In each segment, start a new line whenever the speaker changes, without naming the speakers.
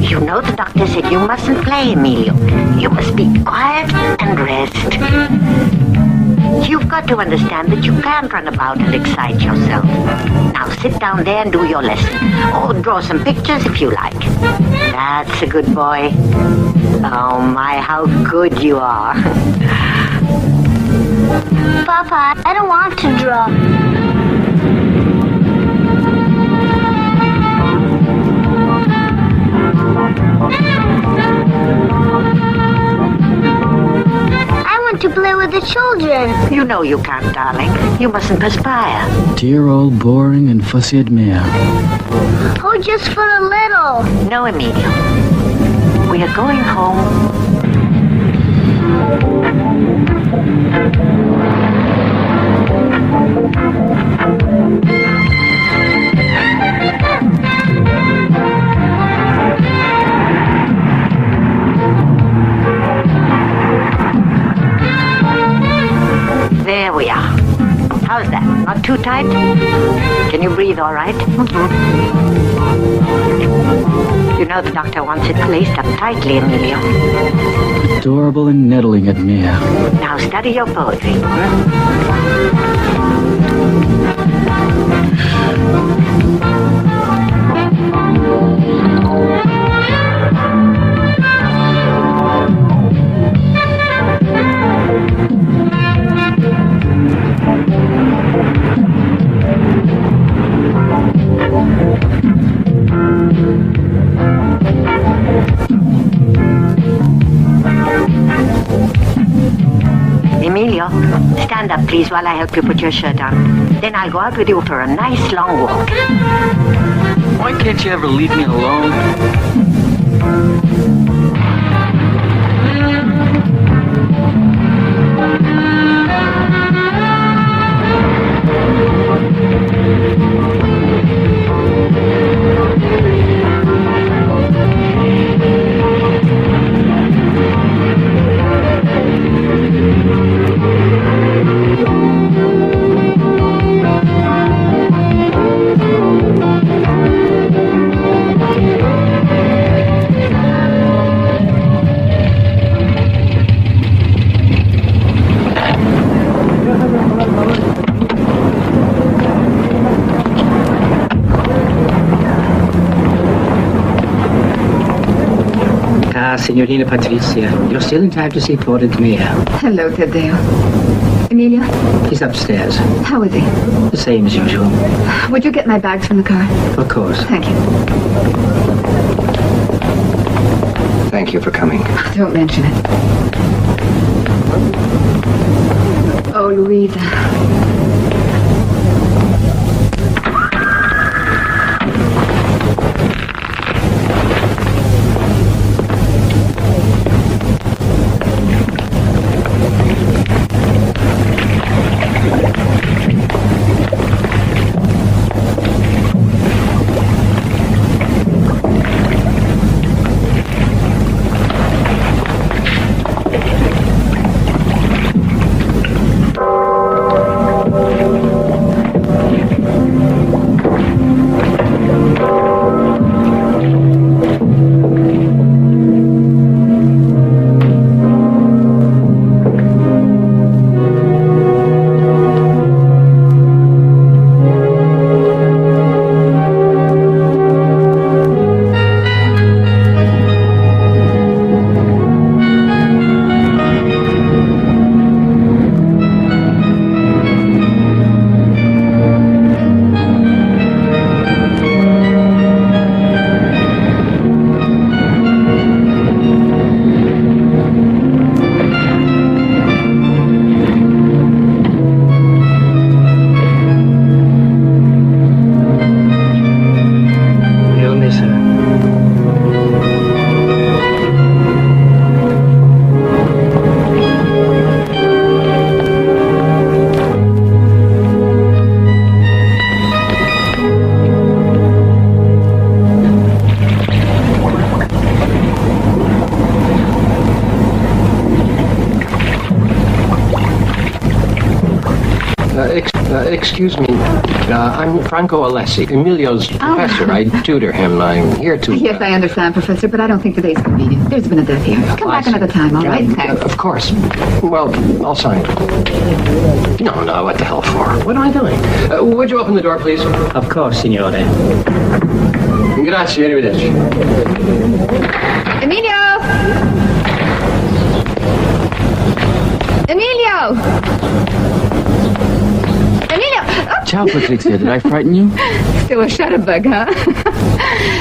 You know the doctor said you mustn't play, Emilio. You must be quiet and rest. You've got to understand that you can't run about and excite yourself. Now sit down there and do your lesson. Oh, draw some pictures if you like. That's a good boy. Oh my, how good you are.
Papa, I don't want to draw. I want to play with the children.
You know you can't, darling. You mustn't perspire.
Dear old boring and fussy Admir.
Oh, just for a little.
No, Emilio. We are going home. There we are. How's that? Not too tight? Can you breathe all right? You know the doctor wants it placed up tightly, Emilio.
Adorable and nettling Admir.
Now study your poetry. Emilio, stand up, please, while I help you put your shirt on. Then I'll go out with you for a nice long walk.
Why can't you ever leave me alone?
Signorina Patrizia, you're still in time to see Porter Admir.
Hello, Taddeo. Emilio?
He's upstairs.
How is he?
The same as usual.
Would you get my bags from the car?
Of course.
Thank you.
Thank you for coming.
Don't mention it. Oh, Louisa.
Excuse me. I'm Franco Alessi, Emilio's professor. I tutor him. I'm here to...
Yes, I understand, Professor, but I don't think today's convenient. There's been a death here. Come back another time, all right? Thanks.
Of course. Well, I'll sign. No, what the hell for? What am I doing? Would you open the door, please?
Of course, signore.
Grazie, arrivederci.
Emilio! Emilio! Emilio! Oh.
Ciao, Patrizia. Did I frighten you?
Still a shutterbug, huh?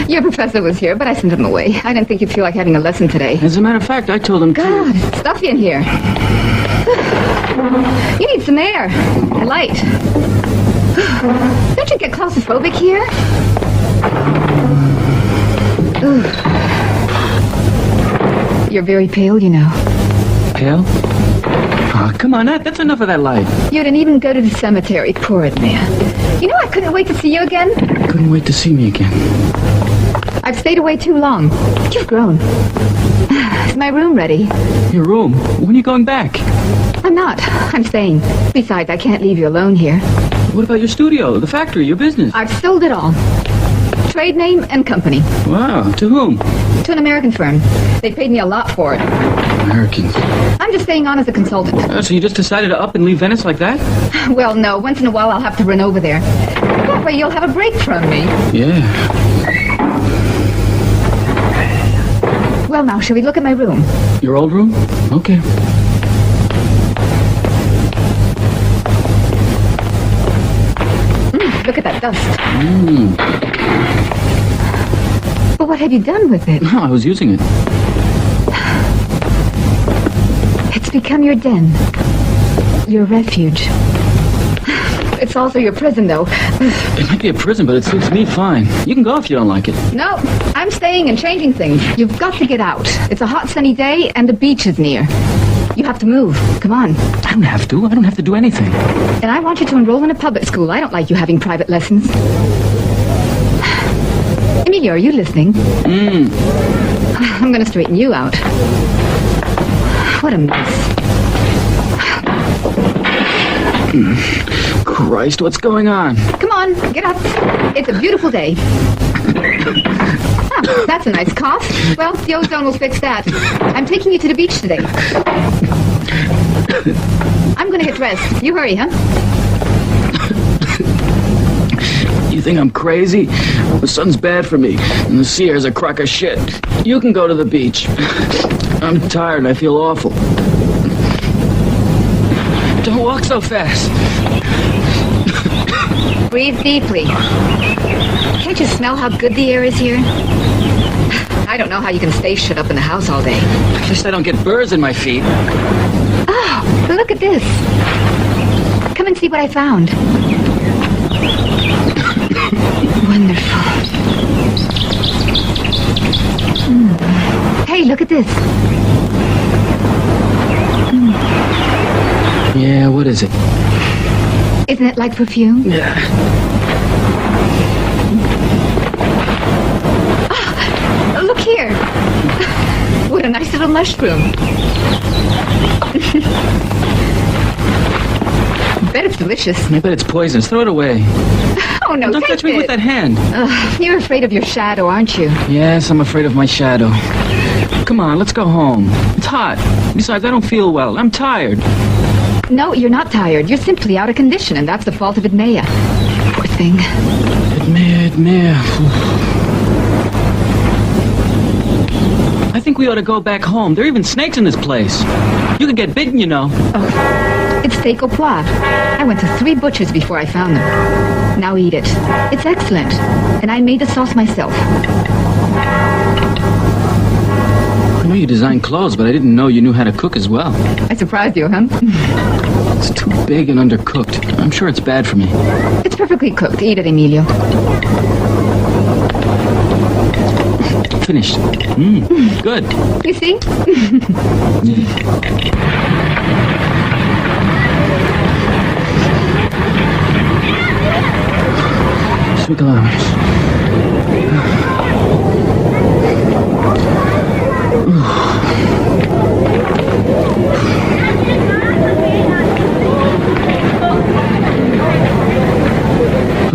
Your professor was here, but I sent him away. I didn't think you'd feel like having a lesson today.
As a matter of fact, I told him
God, it's stuffy in here. You need some air. Light. Don't you get claustrophobic here? Ooh. You're very pale, you know.
Pale? Oh, come on, that's enough of that light.
You didn't even go to the cemetery, poor old man. You know, I couldn't wait to see you again.
Couldn't wait to see me again.
I've stayed away too long. You've grown. Is my room ready?
Your room? When are you going back?
I'm not. I'm staying. Besides, I can't leave you alone here.
What about your studio, the factory, your business?
I've sold it all. Trade name and company.
Wow, to whom?
To an American firm. They paid me a lot for it.
Americans.
I'm just staying on as a consultant.
So you just decided to up and leave Venice like that?
Well, no. Once in a while, I'll have to run over there. That way, you'll have a break from me.
Yeah.
Well, now, shall we look at my room?
Your old room? Okay.
Look at that dust. But what have you done with it?
No, I was using it.
It's become your den. Your refuge. It's also your prison, though.
It might be a prison, but it suits me fine. You can go if you don't like it.
No, I'm staying and changing things. You've got to get out. It's a hot, sunny day, and the beach is near. You have to move. Come on.
I don't have to. I don't have to do anything.
And I want you to enroll in a public school. I don't like you having private lessons. Emilio, are you listening? I'm going to straighten you out. What a mess.
Christ, what's going on?
Come on, get up. It's a beautiful day. Ah, that's a nice cough. Well, the ozone will fix that. I'm taking you to the beach today. I'm going to get dressed. You hurry, huh?
You think I'm crazy? The sun's bad for me, and the sea air's a crock of shit. You can go to the beach. I'm tired and I feel awful. Don't walk so fast.
Breathe deeply. Can't you smell how good the air is here? I don't know how you can stay shut up in the house all day.
At least I don't get burrs in my feet.
Oh, look at this. Come and see what I found. Wonderful. Hey, look at this.
Yeah, what is it?
Isn't it like perfume?
Yeah.
Oh, look here. What a nice little mushroom. I bet it's delicious.
I bet it's poisonous. Throw it away.
Oh, no,
Don't
take
touch me
it.
with that hand.
You're afraid of your shadow, aren't you?
Yes, I'm afraid of my shadow. Come on, let's go home. It's hot. Besides, I don't feel well. I'm tired.
No, you're not tired. You're simply out of condition, and that's the fault of Edmea. Poor thing.
Edmea. I think we ought to go back home. There are even snakes in this place. You could get bitten, you know.
Oh, it's steak au poivre. I went to 3 butchers before I found them. Now eat it. It's excellent. And I made the sauce myself.
I know you design clothes, but I didn't know you knew how to cook as well.
I surprised you, huh?
It's too big and undercooked. I'm sure it's bad for me.
It's perfectly cooked. Eat it, Emilio.
Finished. Good.
You see?
Sweet allowance.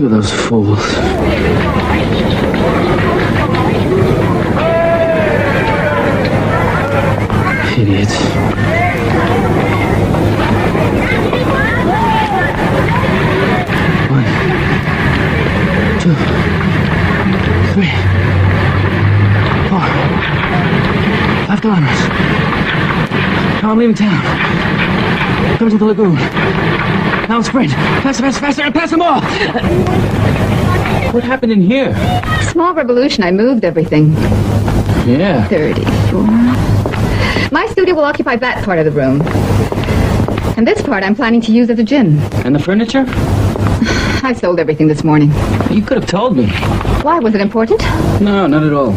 at those fools. Idiots. One, two, three, four, 5 kilometers. Now I'm leaving town. Coming to the lagoon. Now sprint. Faster, faster, faster, and pass them all! What happened in here?
Small revolution. I moved everything.
Yeah.
34. My studio will occupy that part of the room. And this part I'm planning to use as a gym.
And the furniture?
I sold everything this morning.
You could have told me.
Why? Was it important?
No, not at all.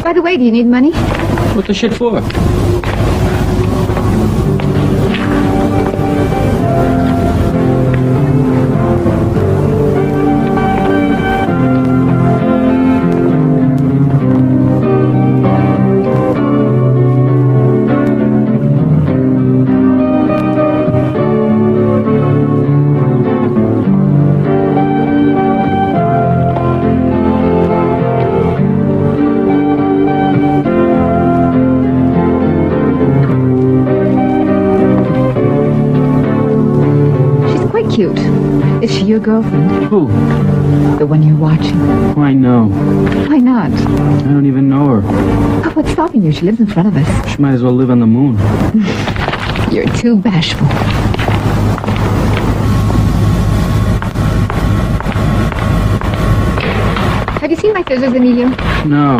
By the way, do you need money?
What the shit for?
Cute. Is she your girlfriend?
Who?
The one you're watching.
Why no?
Why not?
I don't even know her.
Oh, what's stopping you? She lives in front of us.
She might as well live on the moon.
You're too bashful. Have you seen my scissors, Emilio?
No.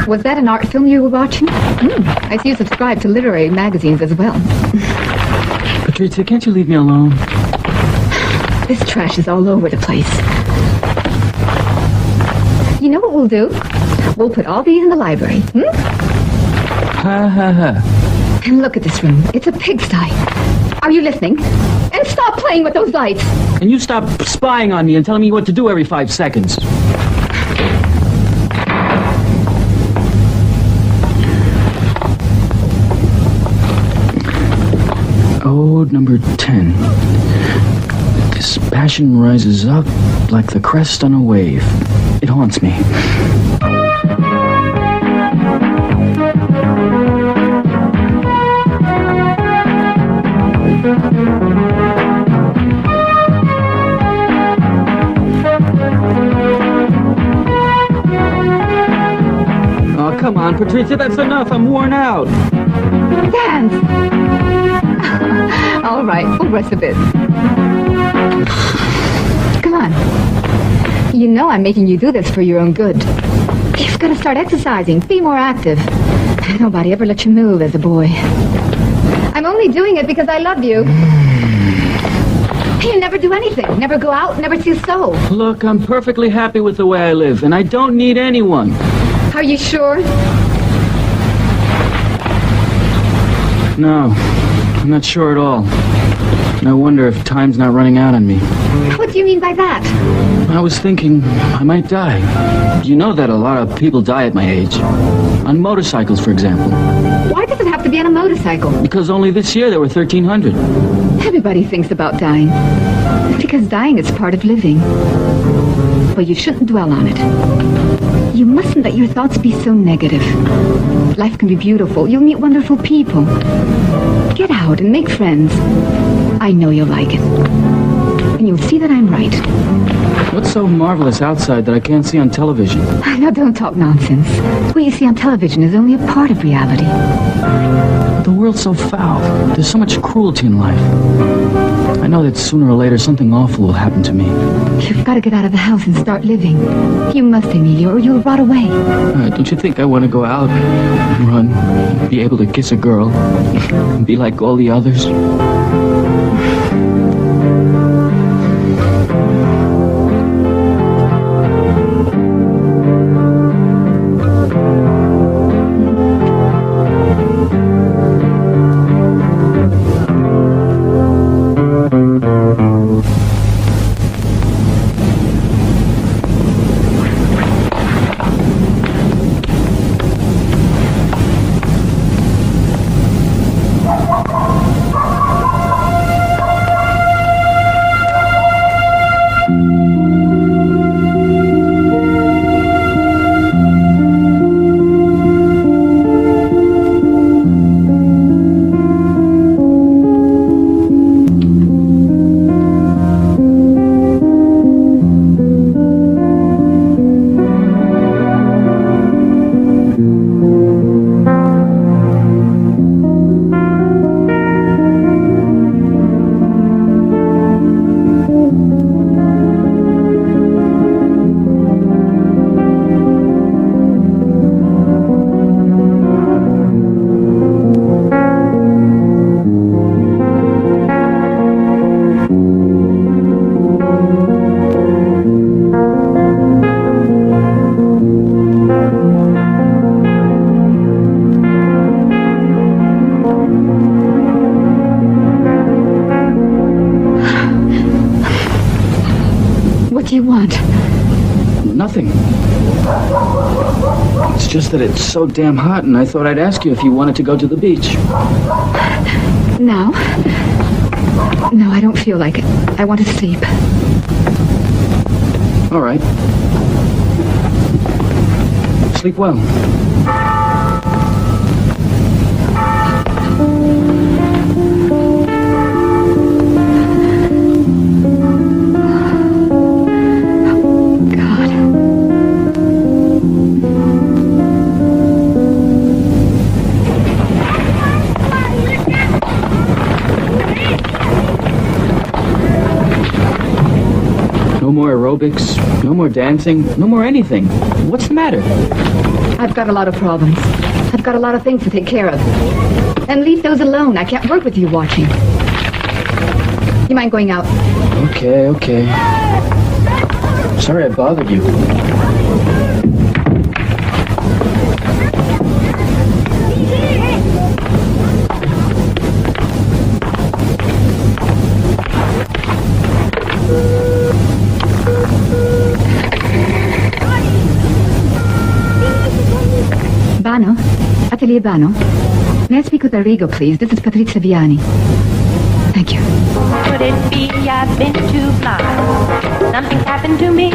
Was that an art film you were watching? I see you subscribe to literary magazines as well.
Patrizia, can't you leave me alone?
This trash is all over the place. You know what we'll do? We'll put all these in the library.
Ha ha ha.
And look at this room. It's a pigsty. Are you listening? And stop playing with those lights.
And you stop spying on me and telling me what to do every 5 seconds. Ode number 10. This passion rises up like the crest on a wave. It haunts me. Oh, come on, Patrizia, that's enough. I'm worn out.
Dance! All right, we'll rest a bit. Come on. You know I'm making you do this for your own good. You've got to start exercising, be more active. Nobody ever let you move as a boy. I'm only doing it because I love you. You never do anything, never go out, never see a soul.
Look, I'm perfectly happy with the way I live, and I don't need anyone.
Are you sure?
No, I'm not sure at all. And I wonder if time's not running out on me.
What do you mean by that?
I was thinking I might die. You know that a lot of people die at my age. On motorcycles, for example.
Why does it have to be on a motorcycle?
Because only this year there were 1,300.
Everybody thinks about dying. Because dying is part of living. But you shouldn't dwell on it. You mustn't let your thoughts be so negative. Life can be beautiful. You'll meet wonderful people. Get out and make friends. I know you'll like it. And you'll see that I'm right.
What's so marvelous outside that I can't see on television?
Now don't talk nonsense. What you see on television is only a part of reality.
The world's so foul. There's so much cruelty in life. I know that sooner or later something awful will happen to me.
You've got to get out of the house and start living. You must, Emilio, or you'll rot away.
Don't you think I want to go out, run, be able to kiss a girl, and be like all the others?
do you want?
Nothing. It's just that it's so damn hot, and I thought I'd ask you if you wanted to go to the beach.
Now? No, I don't feel like it. I want to sleep.
All right. Sleep well. No more aerobics, no more dancing, no more anything. What's the matter?
I've got a lot of problems. I've got a lot of things to take care of. And leave those alone. I can't work with you watching. You mind going out?
Okay. Sorry I bothered you.
Bano? Atelier Bano? May I speak with Arrigo, please? This is Patrizia Viani. Thank you.
Could it be I've been too blind? Something's happened to me.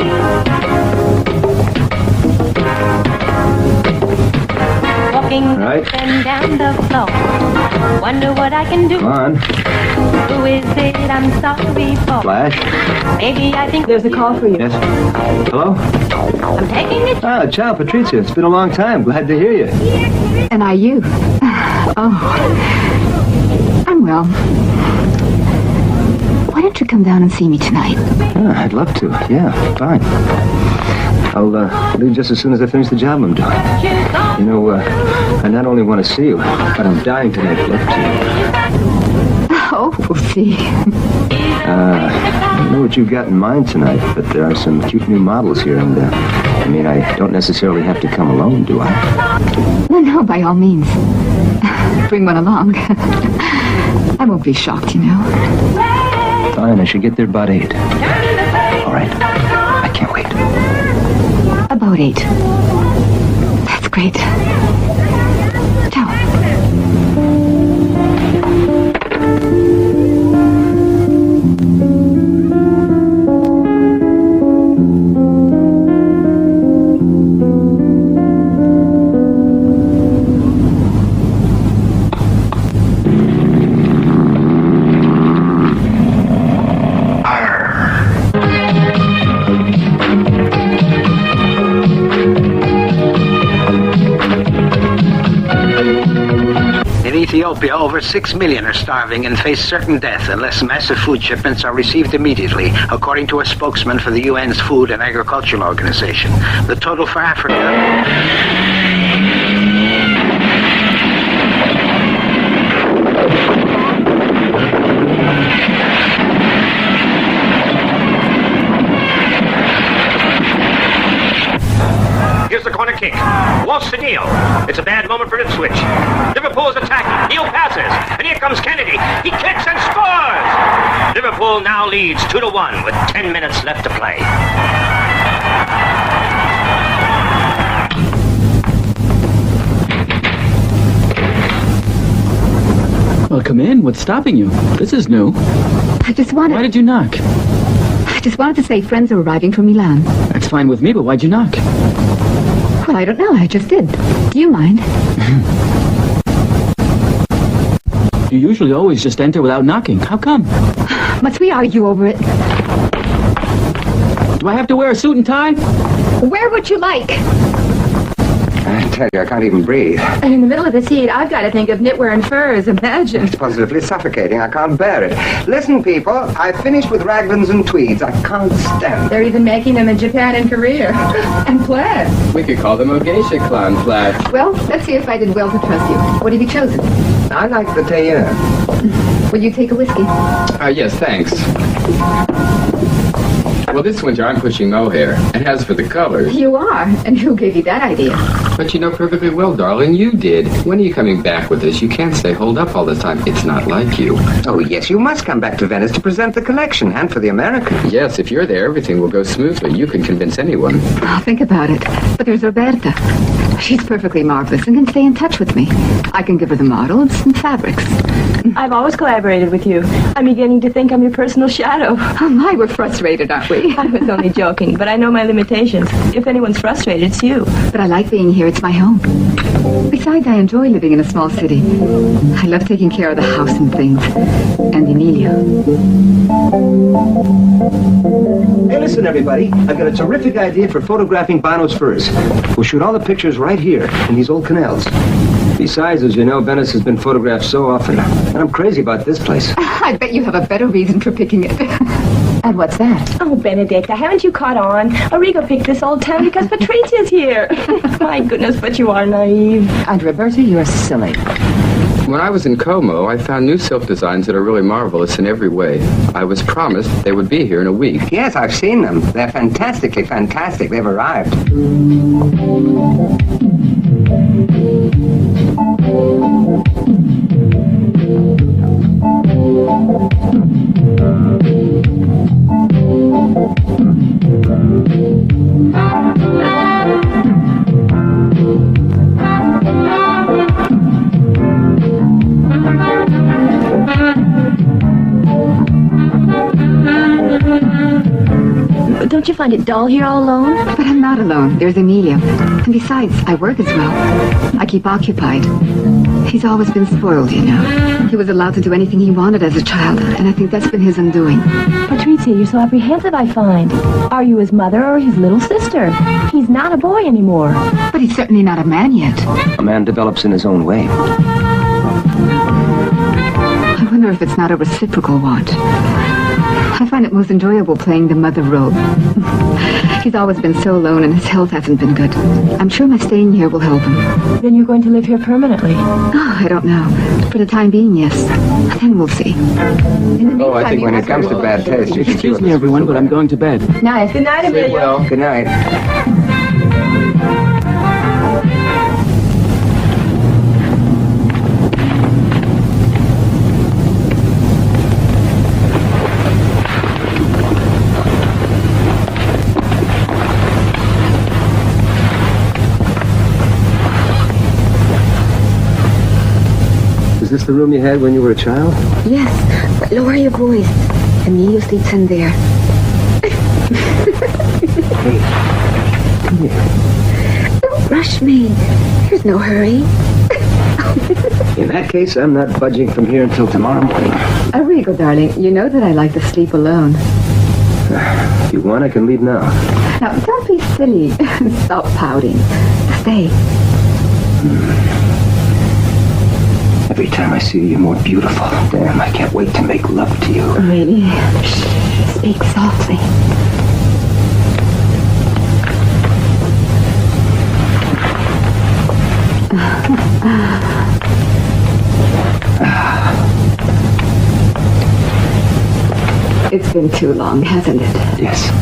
Walking
Right.
up and down the floor. Wonder what I can do.
Come on.
Who is it I'm sorry for?
Flash.
Maybe I think
There's a call for you.
Yes. Hello?
I'm taking it.
Ah, ciao, Patrizia. It's been a long time. Glad to hear you.
And are you? Oh. I'm well. Why don't you come down and see me tonight?
Ah, I'd love to. Yeah, fine. I'll leave just as soon as I finish the job I'm doing. You know, I not only want to see you, but I'm dying to make love to you.
Oh, we'll see.
I don't know what you've got in mind tonight, but there are some cute new models here, and, I mean, I don't necessarily have to come alone, do I?
No, by all means. Bring one along. I won't be shocked, you know.
Fine, I should get there about 8. All right. I can't wait.
About 8. That's great. Ciao.
Ethiopia, over 6 million are starving and face certain death unless massive food shipments are received immediately, according to a spokesman for the UN's Food and Agricultural Organization. The total for Africa...
Here's the corner kick. What's the deal? It's a bad moment for Ipswich. Liverpool's attacking. Neal passes. And here comes Kennedy. He kicks and scores! Liverpool now leads 2-1 with 10 minutes left to play.
Well, come in. What's stopping you? This is new.
I just wanted...
Why did you knock?
I just wanted to say friends are arriving from Milan.
That's fine with me, but why'd you knock?
Well, I don't know. I just did. Do you mind?
You usually always just enter without knocking. How come?
Must we argue over it?
Do I have to wear a suit and tie?
Wear what you like.
I tell you, I can't even breathe.
And in the middle of this heat, I've got to think of knitwear and furs. Imagine.
It's positively suffocating. I can't bear it. Listen, people, I've finished with raglans and tweeds. I can't stand
They're even making them in Japan and Korea. And plaid.
We could call them a geisha clan, Flash.
Well, let's see if I did well to trust you. What have you chosen?
I like the tailleur.
Will you take a whiskey?
Yes, thanks. Well, this winter I'm pushing mohair. And as for the colors...
You are. And who gave you that idea?
But you know perfectly well, darling, you did. When are you coming back with us? You can't stay holed up all the time. It's not like you.
Oh, yes, you must come back to Venice to present the collection, and for the Americans.
Yes, if you're there, everything will go smoothly. You can convince anyone.
I'll think about it. But there's Roberta. She's perfectly marvelous and can stay in touch with me. I can give her the models and fabrics.
I've always collaborated with you. I'm beginning to think I'm your personal shadow.
Oh my, we're frustrated, aren't we?
I was only joking, but I know my limitations. If anyone's frustrated, it's you.
But I like being here. It's my home. Besides, I enjoy living in a small city. I love taking care of the house and things. And Emilio.
Hey, listen, everybody. I've got a terrific idea for photographing Bono's furs. We'll shoot all the pictures right here in these old canals. Besides, as you know, Venice has been photographed so often. And I'm crazy about this place.
I bet you have a better reason for picking it. And what's that?
Oh, Benedicta, haven't you caught on? Arrigo picked this old town because Patrizia's here. My goodness, but you are naive.
And Roberta, you're silly.
When I was in Como, I found new silk designs that are really marvelous in every way. I was promised they would be here in a week.
Yes, I've seen them. They're fantastically fantastic. They've arrived.
Don't you find it dull here all alone?
But I'm not alone. There's Emilio. And besides, I work as well. I keep occupied. He's always been spoiled, you know. He was allowed to do anything he wanted as a child, and I think that's been his undoing.
Patrizia, you're so apprehensive, I find. Are you his mother or his little sister? He's not a boy anymore.
But he's certainly not a man yet.
A man develops in his own way.
I wonder if it's not a reciprocal want. I find it most enjoyable playing the mother role. He's always been so alone and his health hasn't been good. I'm sure my staying here will help him.
Then you're going to live here permanently?
Oh, I don't know. For the time being, yes. Then we'll see.
Oh, I think when it comes to bad taste, you should
Excuse me, everyone, but I'm going to bed.
Night.
Good night, Emilio.
Well, good night.
Is this the room you had when you were a child?
Yes, but lower your voice. Emilio sleeps in there.
Hey, come here.
Don't rush me. There's no hurry.
In that case, I'm not budging from here until tomorrow morning.
Arrigo, darling, you know that I like to sleep alone.
If you want, I can leave now.
Now, don't be silly. Stop pouting. Stay.
Every time I see you, you're more beautiful. Damn, I can't wait to make love to you.
Really? Shh. Speak softly. It's been too long, hasn't it?
Yes.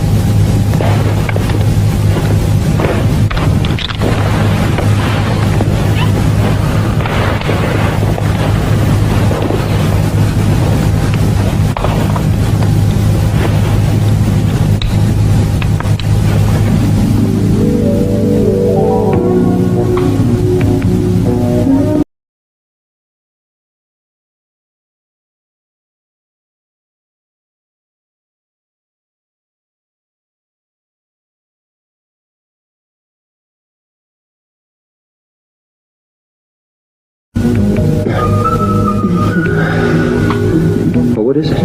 Well, what is it?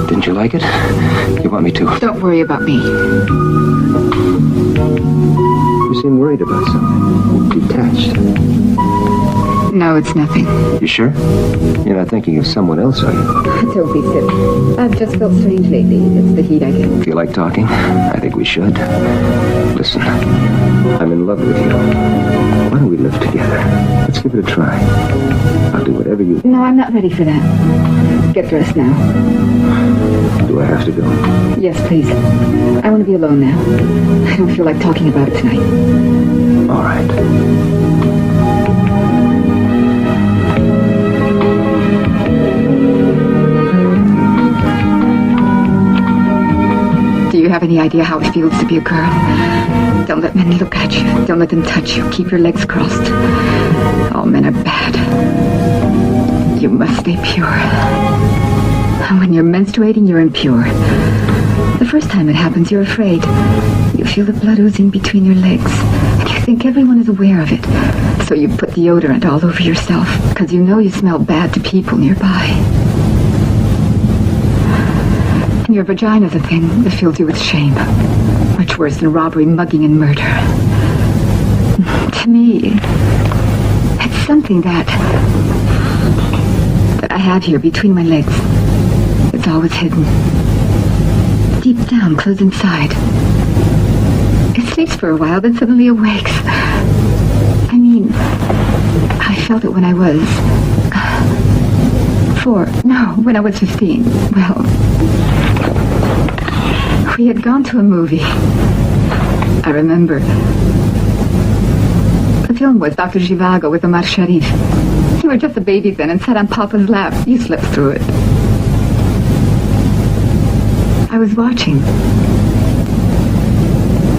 Didn't you like it? You want me to?
Don't worry about me.
You seem worried about something. Detached.
No, it's nothing.
You sure? You're not thinking of someone else, are you?
Don't be silly. I've just felt strange lately. It's the heat I get.
Feel like talking? I think we should. Listen, I'm in love with you. Why don't we live together? Let's give it a try. I'll do whatever you...
No, I'm not ready for that. Get dressed now.
Do I have to go?
Yes, please. I want to be alone now. I don't feel like talking about it tonight.
All right.
Do you have any idea how it feels to be a girl? Don't let men look at you. Don't let them touch you. Keep your legs crossed. All men are bad. You must stay pure. And when you're menstruating, you're impure. The first time it happens, you're afraid. You feel the blood oozing between your legs. And you think everyone is aware of it. So you put deodorant all over yourself, because you know you smell bad to people nearby. And your vagina's a thing that fills you with shame. Much worse than robbery, mugging, and murder. To me, it's something that I have here between my legs. It's always hidden. Deep down, close inside. It sleeps for a while, then suddenly awakes. I mean, I felt it when I was... when I was 15. Well, we had gone to a movie. I remember. The film was Dr. Zhivago with Omar Sharif. You were just a baby then and sat on Papa's lap. You slept through it. I was watching.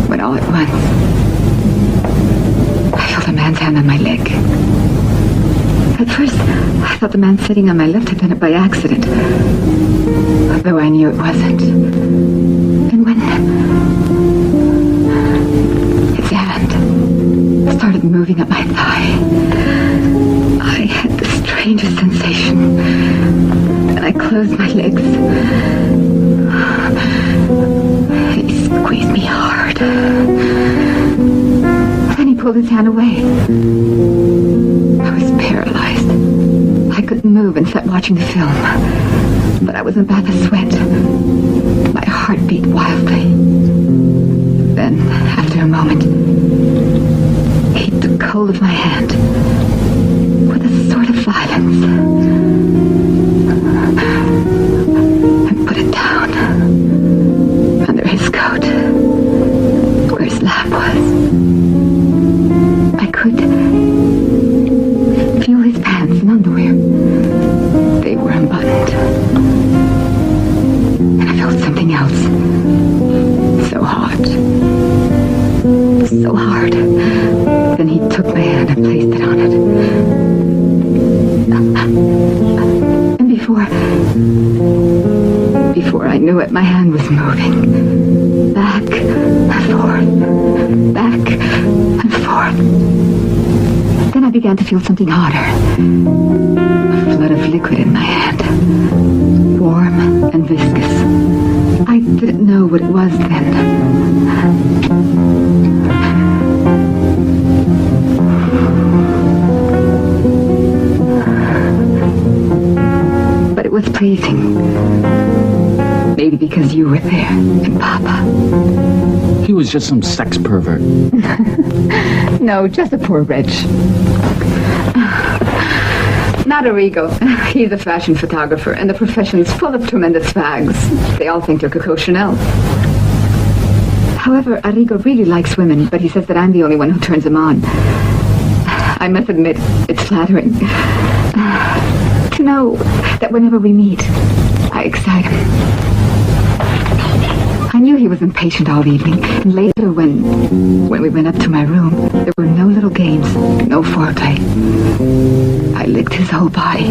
When all at once, I felt a man's hand on my leg. At first, I thought the man sitting on my left had done it by accident. Though I knew it wasn't. And when his hand started moving up my thigh, I had the strangest sensation. And I closed my legs. He squeezed me hard. Then he pulled his hand away. I was paralyzed. I couldn't move and sat watching the film. But I was in a bath of sweat. My heart beat wildly. Then, after a moment, he took hold of my hand with a sort of violence and put it down under his coat where his lap was. I could feel his pants and underwear. They were unbuttoned. And I felt something else. So hot. So hard. Then he took my hand and placed it on it. And before I knew it, my hand was moving. Back and forth. Back and forth. Then I began to feel something hotter. A flood of liquid in my hand. Warm and viscous. I didn't know what it was then. But it was pleasing. Maybe because you were there, and Papa.
He was just some sex pervert.
No, just a poor wretch. Not Arrigo. He's a fashion photographer, and the profession's full of tremendous fags. They all think they're Coco Chanel. However, Arrigo really likes women, but he says that I'm the only one who turns him on. I must admit, it's flattering. To know that whenever we meet, I excite him. I knew he was impatient all evening, and later when we went up to my room, there were no little games, no foreplay. I licked his whole body.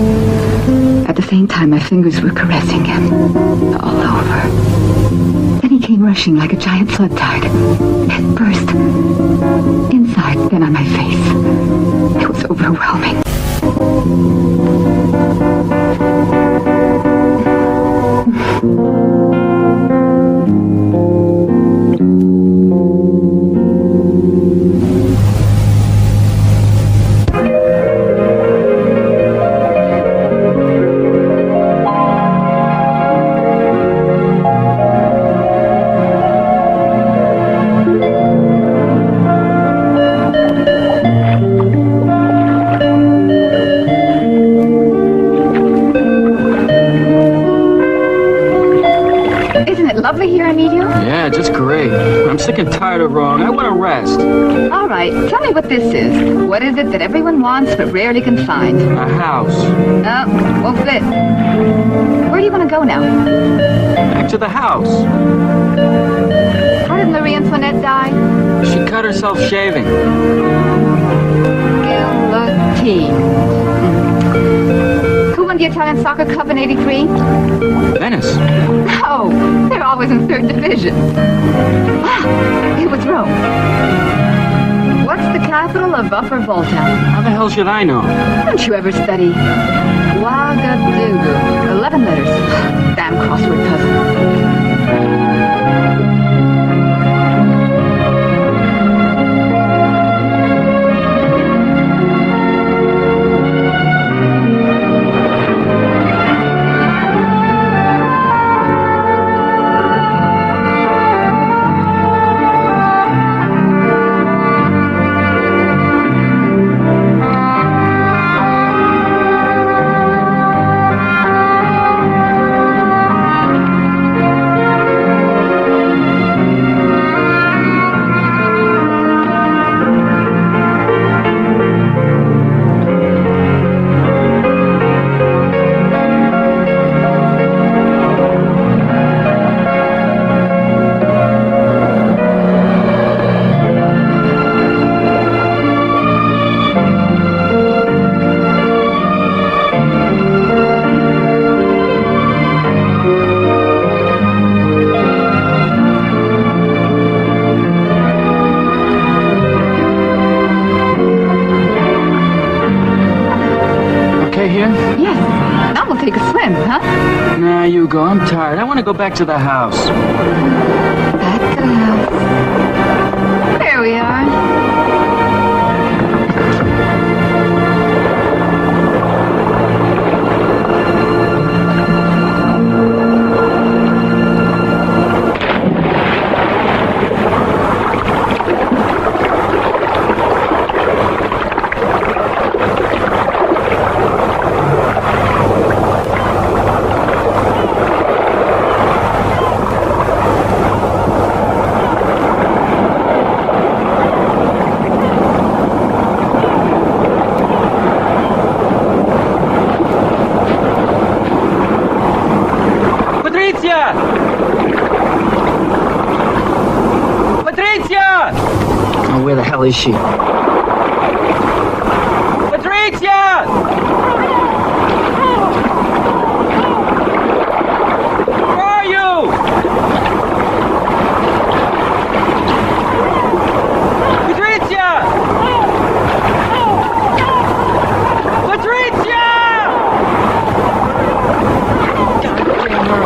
At the same time, my fingers were caressing him all over. Then he came rushing like a giant flood tide. It burst inside, then on my face. It was overwhelming. lovely here, Emilio?
Yeah, just great. I'm sick and tired of wrong. I want to rest.
All right, tell me what this is. What is it that everyone wants but rarely can find?
A house.
Won't fit. Where do you want to go now?
Back to the house.
How did Marie Antoinette die?
She cut herself shaving.
Guillotine. Who won the Italian Soccer Cup in '83?
Venice.
No, they're always in third division. It was Rome. What's the capital of Upper Volta?
How the hell should I know?
Don't you ever study Ouagadougou? 11 letters. Damn crossword puzzle.
You go. I'm tired. I want to go back to the house.
Back to the house. There we are.
Where the hell is she? Patrizia! Where are you? Patrizia! Patrizia! Goddamn her.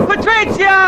Patrizia!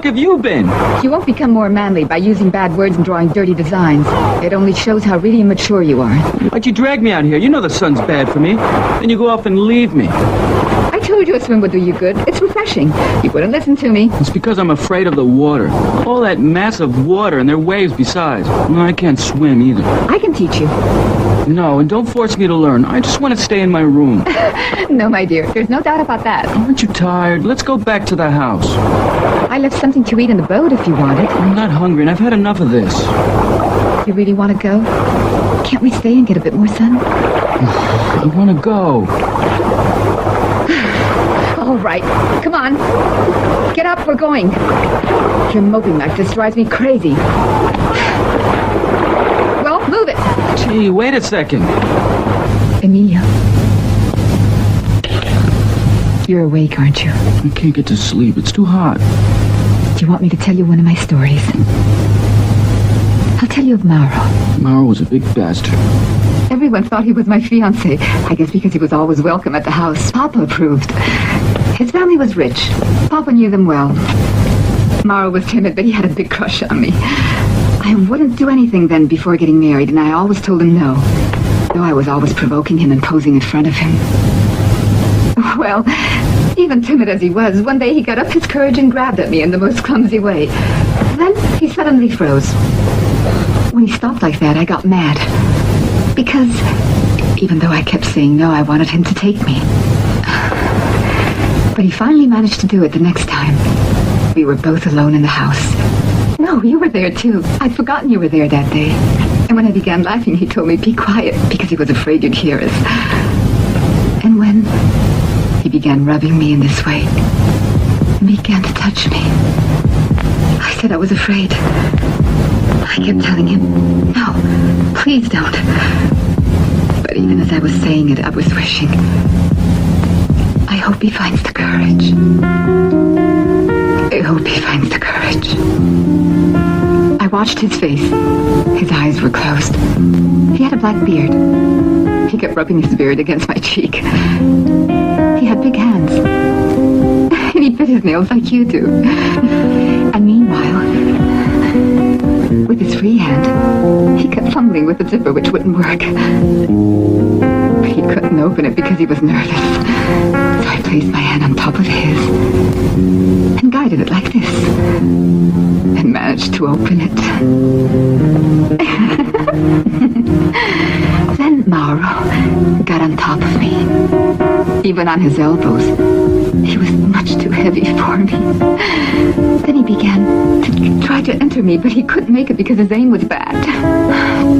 Have you been?
You won't become more manly by using bad words and drawing dirty designs. It only shows how really immature you are.
Why'd you drag me out here? You know the sun's bad for me. Then you go off and leave me.
I told you a swim would do you good. It's refreshing. You wouldn't listen to me.
It's because I'm afraid of the water. All that massive water and there are waves besides. No, I can't swim either.
I can teach you.
No, and don't force me to learn. I just want to stay in my room.
No, my dear. There's no doubt about that.
Aren't you tired? Let's go back to the house.
I left something to eat in the boat if you want it.
I'm not hungry and I've had enough of this.
You really want to go? Can't we stay and get a bit more sun?
I want to go.
All right. Come on. Get up. We're going. Your moping like this drives me crazy. Well, move it.
Gee, wait a second.
Emilia. You're awake, aren't you?
I can't get to sleep. It's too hot.
Do you want me to tell you one of my stories? I'll tell you of Mauro.
Mauro was a big bastard.
Everyone thought he was my fiancé. I guess because he was always welcome at the house. Papa approved. His family was rich. Papa knew them well. Mauro was timid, but he had a big crush on me. I wouldn't do anything then before getting married, and I always told him no. Though I was always provoking him and posing in front of him. Well, even timid as he was, one day he got up his courage and grabbed at me in the most clumsy way. Then he suddenly froze. When he stopped like that, I got mad. Because even though I kept saying no, I wanted him to take me. But he finally managed to do it the next time. We were both alone in the house. No, you were there too. I'd forgotten you were there that day. And when I began laughing, he told me, be quiet, because he was afraid you'd hear us. And when he began rubbing me in this way, and began to touch me, I said I was afraid. I kept telling him, no, please don't. But even as I was saying it, I was wishing, I hope he finds the courage. I hope he finds the courage. I watched his face. His eyes were closed. He had a black beard. He kept rubbing his beard against my cheek. He had big hands. And he bit his nails like you do. And meanwhile, with his free hand, he kept fumbling with the zipper which wouldn't work. He couldn't open it because he was nervous. So I placed my hand on top of his and guided it like this and managed to open it. Then Mauro got on top of me, even on his elbows. He was much too heavy for me. Then he began to try to enter me, but he couldn't make it because his aim was bad.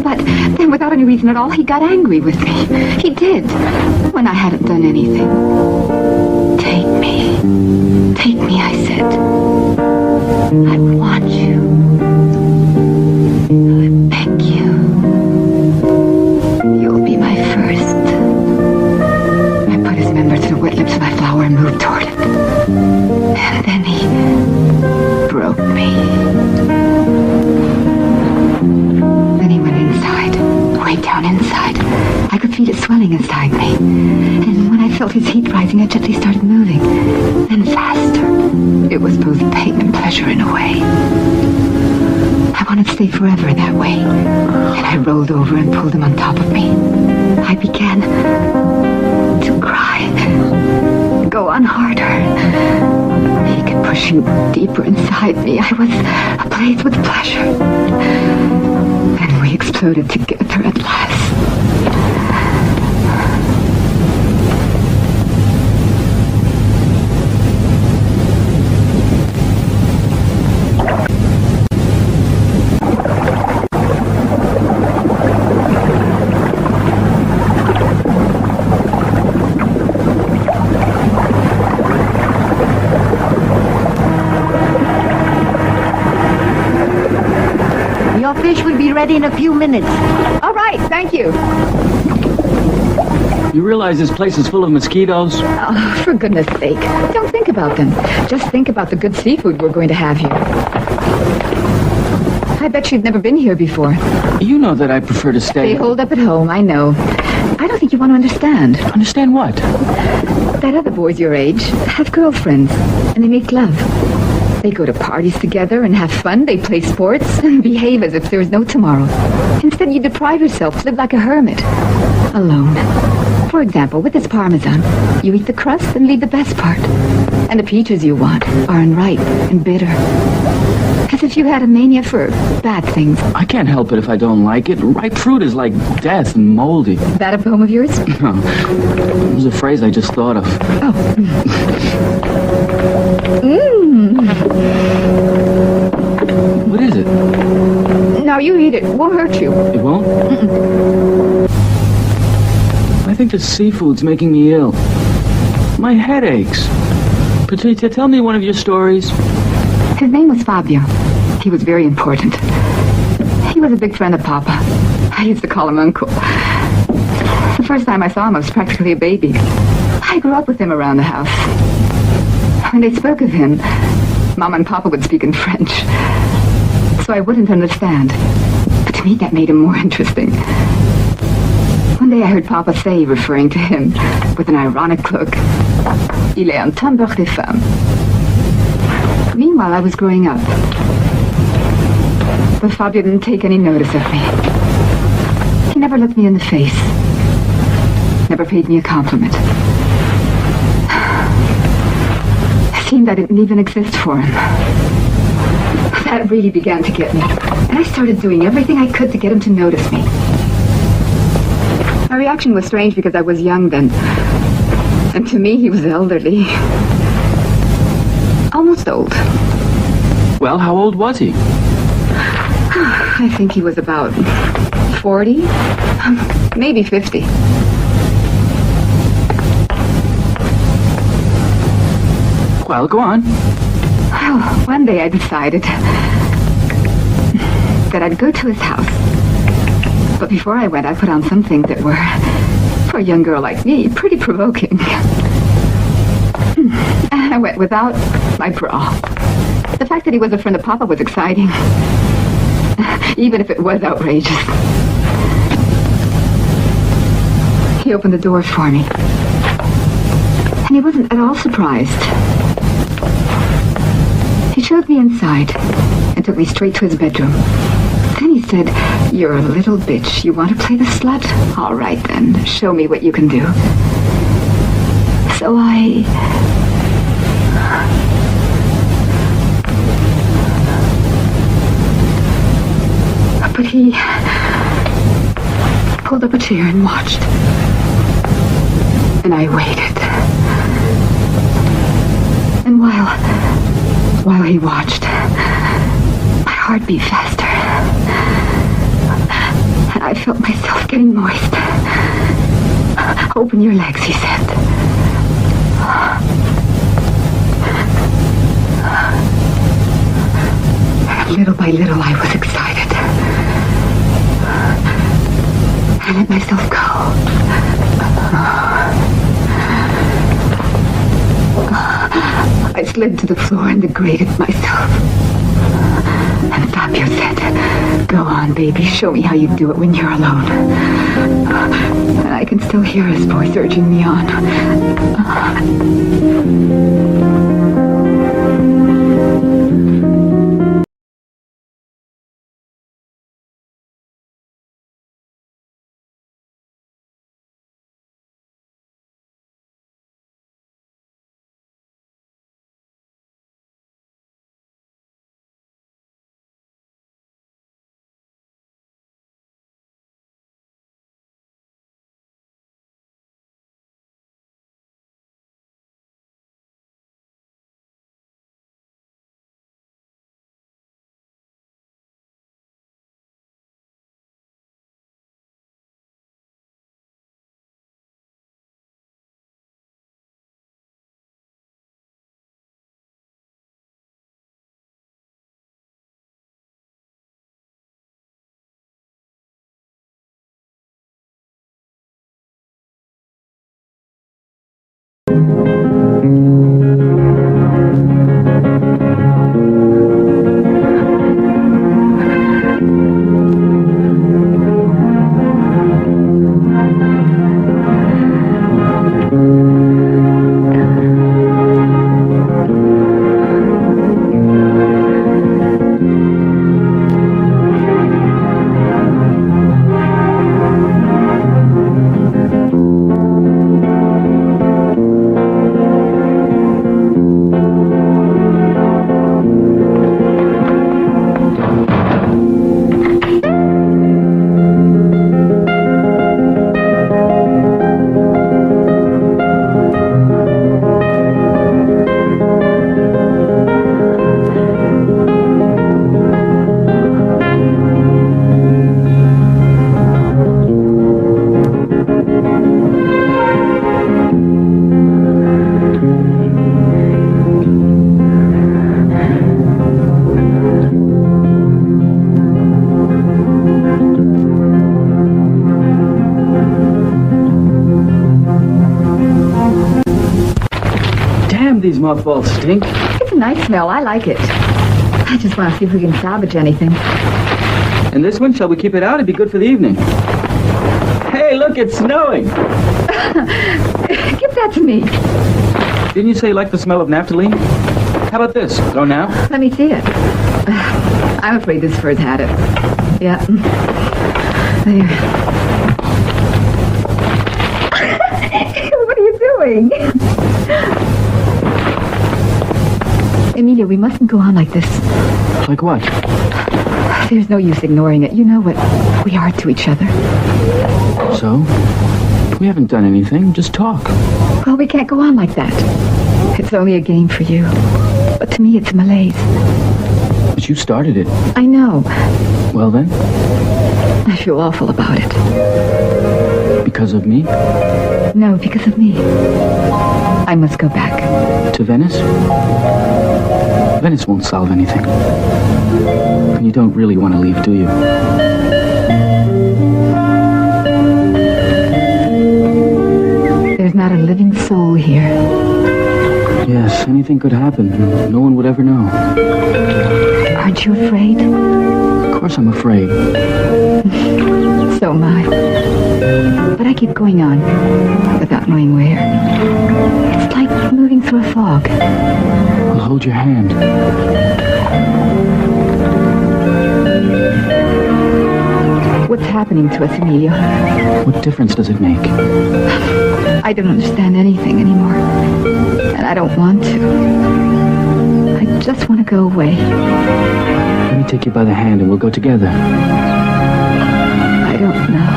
But then, without any reason at all, he got angry with me. He did, when I hadn't done anything. Take me, I said. I want you. I beg you. You'll be my first. I put his member to the wet lips of my flower and moved toward it. And then he broke me. Then he went inside, way down inside. I could feel it swelling inside me. And when I felt his heat rising, I gently started moving. Then faster. It was both pain and pleasure in a way. I wanted to stay forever that way. And I rolled over and pulled him on top of me. I began to cry. Go on harder. He kept pushing deeper inside me. I was ablaze with pleasure. And we exploded together at last.
Your fish will be ready in a few minutes.
All right, thank you.
You realize this place is full of mosquitoes?
Oh, for goodness sake. Don't think about them. Just think about the good seafood we're going to have here. I bet you've never been here before.
You know that I prefer to stay...
They hold up at home, I know. I don't think you want to understand.
Understand what?
That other boys your age have girlfriends, and they make love. They go to parties together and have fun. They play sports and behave as if there is no tomorrow. Instead, you deprive yourself, live like a hermit. Alone. For example, with this parmesan, you eat the crust and leave the best part. And the peaches you want are unripe and bitter. As if you had a mania for bad things.
I can't help it if I don't like it. Ripe fruit is like death and moldy.
That a poem of yours?
No. It was a phrase I just thought of.
Oh. Mmm.
What is it?
Now you eat it. It won't hurt you.
It won't? I think the seafood's making me ill. My head aches. Patrizia, tell me one of your stories.
His name was Fabio. He was very important. He was a big friend of Papa. I used to call him Uncle. The first time I saw him, I was practically a baby. I grew up with him around the house. When they spoke of him, Mama and Papa would speak in French, so I wouldn't understand. But to me, that made him more interesting. One day I heard Papa say, referring to him with an ironic look, "Il est un tombeur des femmes." Meanwhile, I was growing up. But Fabio didn't take any notice of me. He never looked me in the face. Never paid me a compliment. It seemed I didn't even exist for him. That really began to get me. And I started doing everything I could to get him to notice me. My reaction was strange because I was young then. And to me, he was elderly. Almost old.
Well, how old was he?
I think he was about 40, maybe 50.
Well, go on.
Well, one day I decided that I'd go to his house. But before I went, I put on some things that were, for a young girl like me, pretty provoking. And I went without my bra. The fact that he was a friend of Papa was exciting, even if it was outrageous. He opened the door for me. And he wasn't at all surprised. He showed me inside and took me straight to his bedroom. Then he said, "You're a little bitch. You want to play the slut? All right then, show me what you can do." So But he pulled up a chair and watched. And I waited. And while he watched, my heart beat faster. And I felt myself getting moist. "Open your legs," he said. Little by little, I was excited. I let myself go. I slid to the floor and degraded myself. And Fabio said, "Go on, baby, show me how you do it when you're alone." And I can still hear his voice urging me on.
these mothballs stink.
It's a nice smell. I like it. I just want to see if we can salvage anything.
And this one, shall we keep it out? It'd be good for the evening. Hey, look, it's snowing.
Give that to me.
Didn't you say you like the smell of naphthalene? How about this? Go now?
Let me see it. I'm afraid this fur's had it. Yeah. There. What are you doing? Emilia, we mustn't go on like this.
Like what?
There's no use ignoring it. You know what we are to each other.
So? We haven't done anything. Just talk.
Well, we can't go on like that. It's only a game for you. But to me, it's malaise.
But you started it.
I know.
Well, then?
I feel awful about it.
Because of me?
No, because of me. I must go back.
To Venice? Venice won't solve anything. And you don't really want to leave, do you?
There's not a living soul here.
Yes, anything could happen. No one would ever know.
Aren't you afraid?
Of course I'm afraid.
So am I. But I keep going on, without knowing where. It's like moving through a fog.
I'll hold your hand.
What's happening to us, Emilia?
What difference does it make?
I don't understand anything anymore. And I don't want to. I just want to go away.
Let me take you by the hand and we'll go together.
I don't know.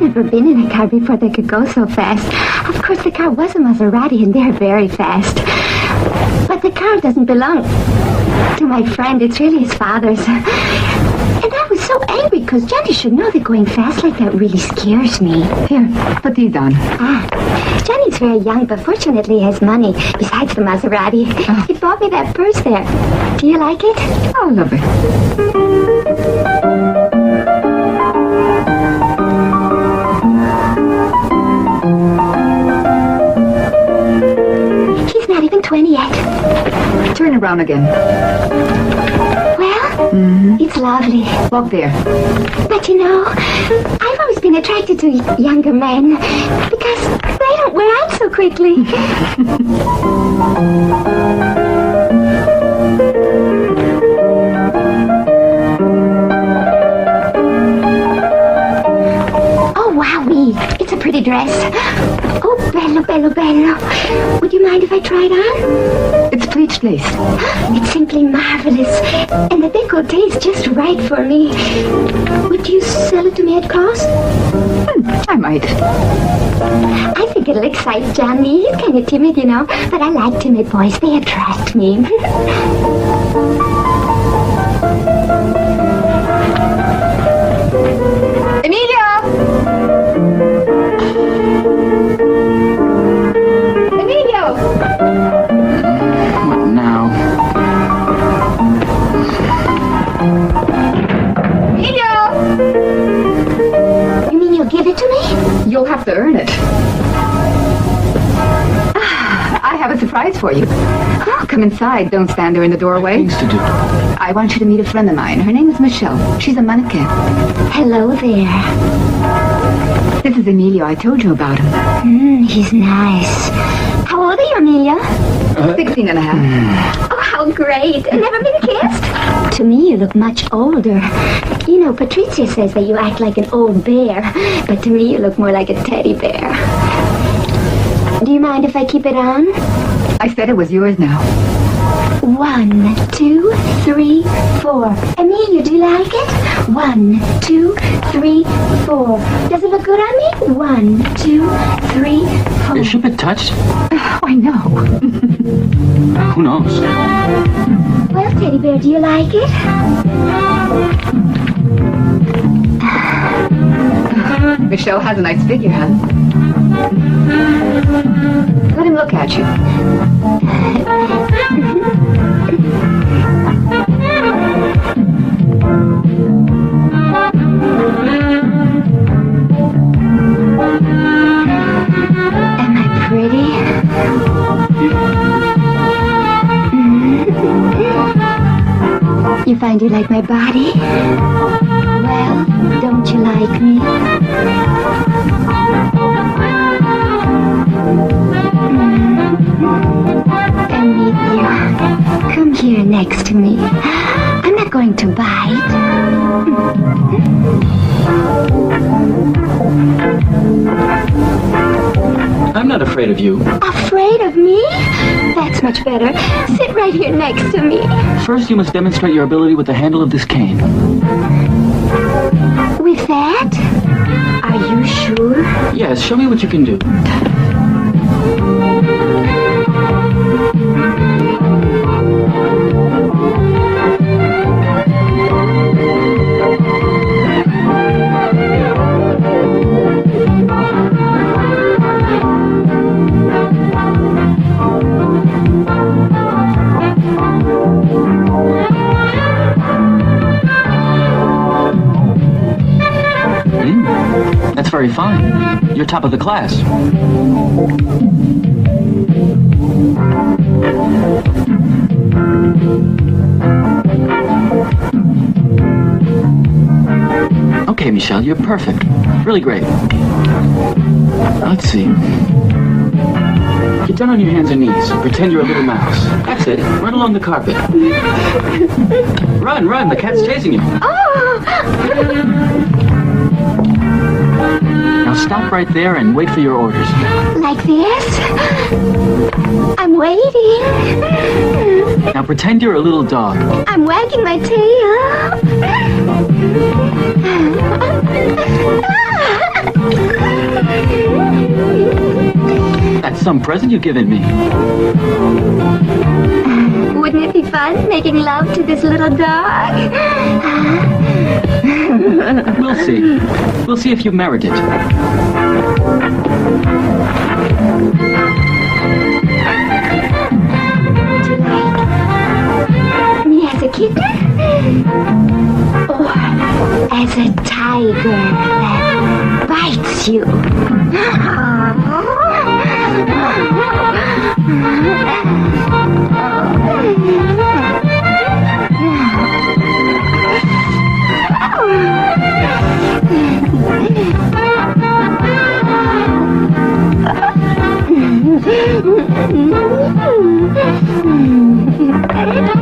Never been in a car before that could go so fast. Of course, the car was a Maserati, and they're very fast. But the car doesn't belong to my friend. It's really his father's. And I was so angry, because Johnny should know that going fast like that really scares me.
Here, put these on.
Johnny's very young, but fortunately has money, besides the Maserati. He bought me that purse there. Do you like it?
Oh, lovely.
He's not even 20 yet.
Turn around again.
Well, it's lovely.
Walk there.
But you know, I've always been attracted to younger men because they don't wear out so quickly. Oh, wowee. It's a pretty dress. Oh, bello, bello, bello. Would you mind if I try it on?
It's pleached lace.
It's simply marvelous. And the décolleté is just right for me. Would you sell it to me at cost?
I might.
I think it'll excite Johnny. He's kind of timid, you know. But I like timid boys. They attract me.
Emilia! Emilia!
What now?
Emilia!
You mean you'll give it to me?
You'll have to earn it. I have a surprise for you. Oh, come inside. Don't stand there in the doorway.
Things to do.
I want you to meet a friend of mine. Her name is Michelle. She's a mannequin.
Hello there.
This is Emilio. I told you about him.
He's nice. How old are you, Amelia?
16 and a half.
Oh, how great. Never been kissed? To me, you look much older. You know, Patrizia says that you act like an old bear, but to me, you look more like a teddy bear. Do you mind if I keep it on?
I said it was yours now.
1, 2, 3, 4. Amelia, do you like it? 1, 2, 3, 4. Does it look good on me? 1, 2, 3, 4.
Is she a bit touched?
I know.
Who knows?
Well, teddy bear, do you like it?
Michelle has a nice figure, huh? Let him look at you.
Am I pretty? You find you like my body? Well, don't you like me? Emilio, come here next to me. I'm not going to bite.
I'm not afraid of you.
Afraid of me? That's much better. Sit right here next to me.
First, you must demonstrate your ability with the handle of this cane.
With that? Are you sure?
Yes, show me what you can do. That's very fine. You're top of the class. Okay, Michelle, you're perfect. Really great. Let's see. Get down on your hands and knees. Pretend you're a little mouse. That's it. Run along the carpet. Run, run. The cat's chasing you. Now stop right there and wait for your orders.
Like this? I'm waiting.
Now pretend you're a little dog.
I'm wagging my tail.
That's some present you've given me.
Wouldn't it be fun making love to this little dog?
We'll see. We'll see if you merit it.
Me as a kitten? Or as a tiger that bites you?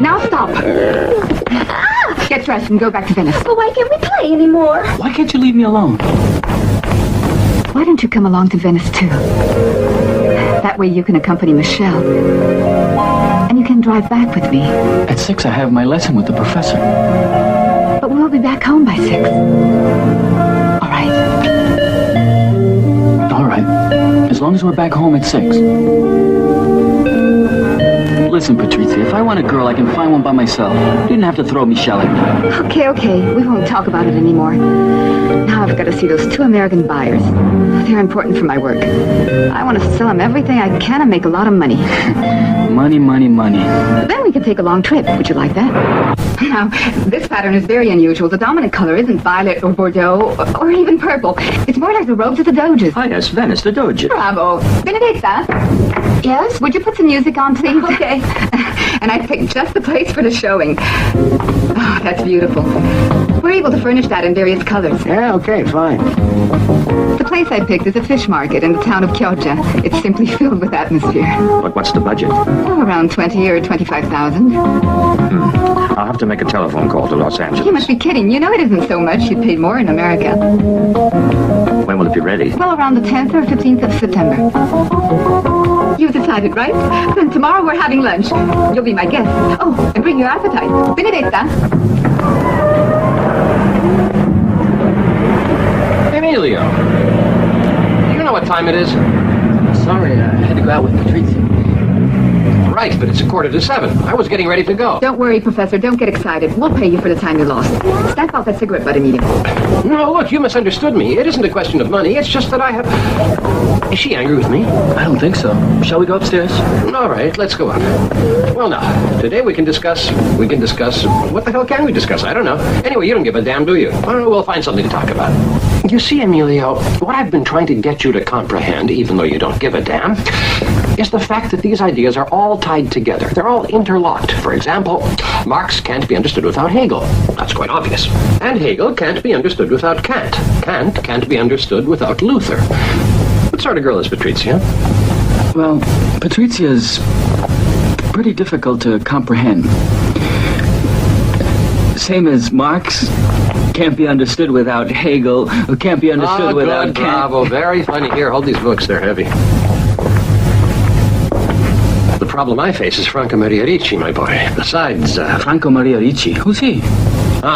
Now stop. Get dressed and go back to Venice.
But why can't we play anymore?
Why can't you leave me alone?
Why don't you come along to Venice, too? That way you can accompany Michelle. And you can drive back with me.
At 6, I have my lesson with the professor.
But we'll be back home by 6. All right.
All right. As long as we're back home at 6. Listen, Patrizia, if I want a girl, I can find one by myself. You didn't have to throw Michelle at me.
Okay. We won't talk about it anymore. Now I've got to see those 2 American buyers. They're important for my work. I want to sell them everything I can and make a lot of money.
Money.
Then we can take a long trip. Would you like that? Now, this pattern is very unusual. The dominant color isn't violet or Bordeaux or even purple. It's more like the robes of the Doges.
Ah, yes, Venice, the Doge.
Bravo. Benedetta? Yes? Would you put some music on, please? Okay. And I picked just the place for the showing. Oh, that's beautiful. We're able to furnish that in various colors.
Yeah, okay, fine.
The place I picked is a fish market in the town of Chioggia. It's simply filled with atmosphere.
But what's the budget?
Oh, around 20 or 25,000.
I'll have to make a telephone call to Los Angeles.
You must be kidding. You know it isn't so much. You'd paid more in America.
When will it be ready?
Well, around the 10th or 15th of September. You've decided, right? Then tomorrow we're having lunch. You'll be my guest. Oh, and bring your appetite. Benedetta.
Emilio! You know what time it is?
Sorry, I had to go out with Patrizia.
Right, but it's 6:45. I was getting ready to go.
Don't worry, Professor. Don't get excited. We'll pay you for the time you lost. Stamp out that cigarette butt immediately.
No, look, you misunderstood me. It isn't a question of money. It's just that I have... Is she angry with me?
I don't think so. Shall we go upstairs?
All right, let's go up. Well, now, today we can discuss... What the hell can we discuss? I don't know. Anyway, you don't give a damn, do you? We'll find something to talk about. You see, Emilio, what I've been trying to get you to comprehend, even though you don't give a damn, is the fact that these ideas are all tied together. They're all interlocked. For example, Marx can't be understood without Hegel. That's quite obvious. And Hegel can't be understood without Kant. Kant can't be understood without Luther. What sort of girl is Patrizia?
Well, Patrizia's pretty difficult to comprehend. Same as Marx can't be understood without Hegel, who can't be understood without
good,
Kant.
Bravo, very funny. Here, hold these books. They're heavy. The problem I face is Franco Maria Ricci, my boy. Besides,
Franco Maria Ricci. Who's he?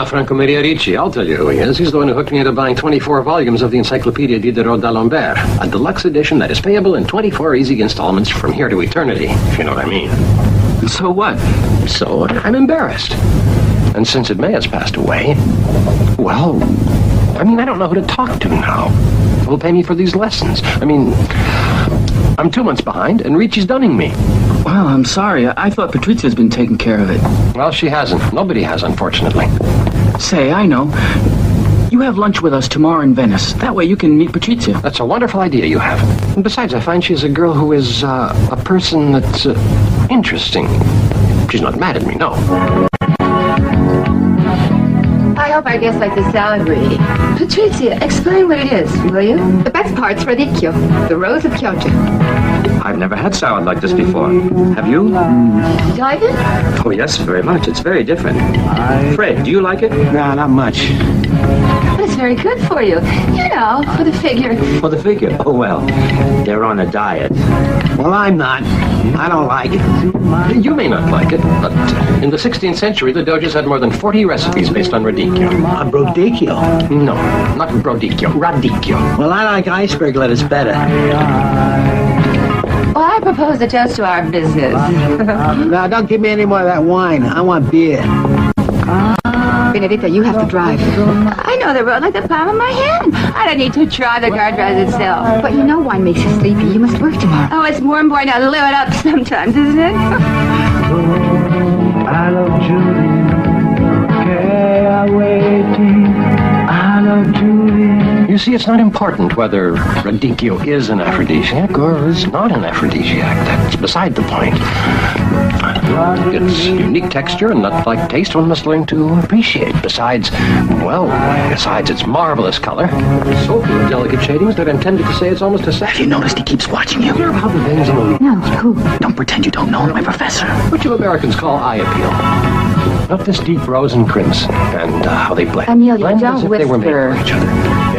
Franco Maria Ricci. I'll tell you who he is. He's the one who hooked me into buying 24 volumes of the Encyclopedia Diderot d'Alembert, a deluxe edition that is payable in 24 easy installments from here to eternity, if you know what I mean.
So what?
So I'm embarrassed. And since May has passed away, well, I don't know who to talk to now. Who will pay me for these lessons? I'm 2 months behind, and Ricci's dunning me.
Well, I'm sorry. I thought Patrizia's been taking care of it.
Well, she hasn't. Nobody has, unfortunately.
Say, I know. You have lunch with us tomorrow in Venice. That way you can meet Patrizia.
That's a wonderful idea you have. And besides, I find she's a girl who is a person that's interesting. She's not mad at me, no.
I hope our guests like the salad we're eating. Patrizia, explain what it is, will you? The best part's radicchio, the rose of Chioggia.
I've never had salad like this before. Have you?
Did you like it?
Oh, yes, very much. It's very different. Fred, do you like it?
No, not much.
But it's very good for you. You know, for the figure.
For the figure? Oh, well, they're on a diet.
Well, I'm not. I don't like it.
You may not like it, but in the 16th century, the Doges had more than 40 recipes based on radicchio.
Brodicchio?
No, not brodicchio, radicchio.
Well, I like iceberg lettuce better.
Well, I propose a toast to our business.
Now, don't give me any more of that wine. I want beer.
Benedetta, you have to drive. I know the road like the palm of my hand. I don't need to drive. The car drives itself. But you know wine makes you sleepy. You must work tomorrow. Oh, it's more important to live it up sometimes, isn't it?
I love Julie. Okay, I'm waiting. I love Julie.
You see, it's not important whether radicchio is an aphrodisiac or is not an aphrodisiac. That's beside the point. Its unique texture and nut-like taste one must learn to appreciate. Besides its marvelous color, so full of delicate shadings that I'm tempted to say it's almost a sex.
Have you noticed he keeps watching you?
Observe how the veins on the...
No, who?
Don't pretend you don't know, my professor.
What you Americans call eye appeal. Not this deep rose and crimson, and how they blend.
Amelia,
blend
don't
as if they were made
whisper.
for each other.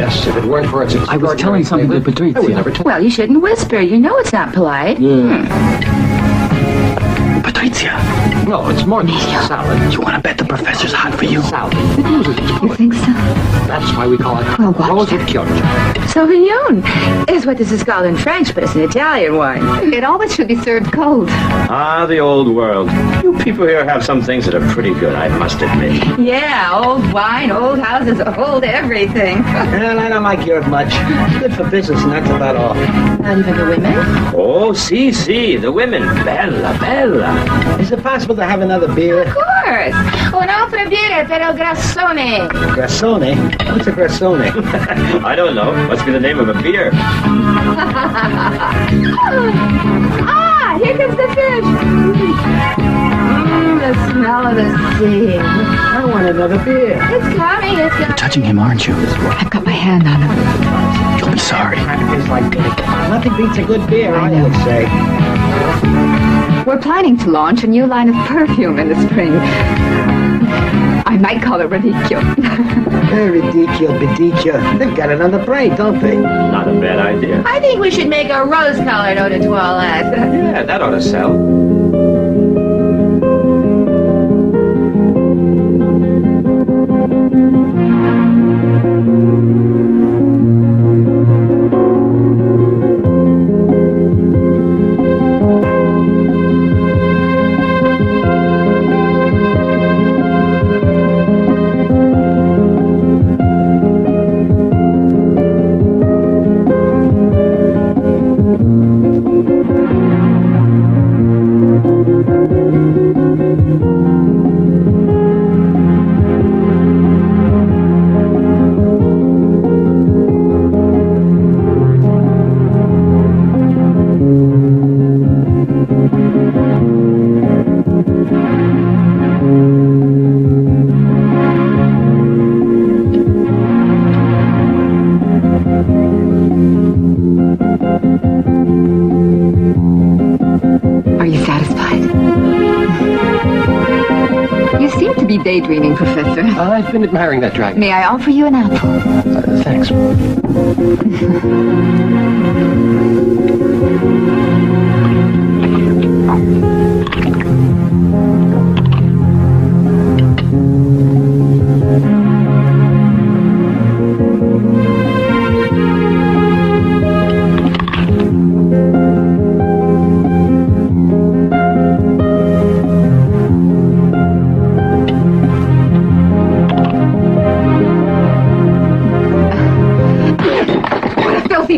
Yes, if it weren't for its
I was telling something to
flavor, I would
Patrizia.
never tell.
Well, you shouldn't whisper. You know it's not polite.
Patrizia,
No, it's more than salad.
you want to bet the professor's hot for you?
Salad. It loses its
You
point.
think so?
That's why we call it
Well, watch
rose of
that.
Chioggia.
Sauvignon is what this is called in French, but it's an Italian wine. It always should be served cold.
Ah, the old world. You people here have some things that are pretty good, I must admit.
Yeah, old wine, old houses, old everything.
Well, I don't like yours much. It's good for business, and that's about all.
Not even the women?
Oh, si, the women. Bella, bella.
Is it possible to have another beer?
Of course. Un'altra birra per il grassone.
Grassone? What's a grassone?
I don't know. Must be the name of a beer.
Ah, here comes the fish. The smell of the sea.
I want another beer.
It's coming, it's coming.
Touching him, aren't you?
I've got my hand on him.
You'll be sorry.
It's like nothing beats a good beer, I would say.
We're planning to launch a new line of perfume in the spring. I might call it radicchio.
Radicchio, bedicchio. They've got it on the brain, don't they?
Not a bad idea.
I think we should make a rose-colored eau de toilette.
Yeah, that ought to sell.
daydreaming, Professor.
I've been admiring that dragon.
May I offer you an apple?
Thanks.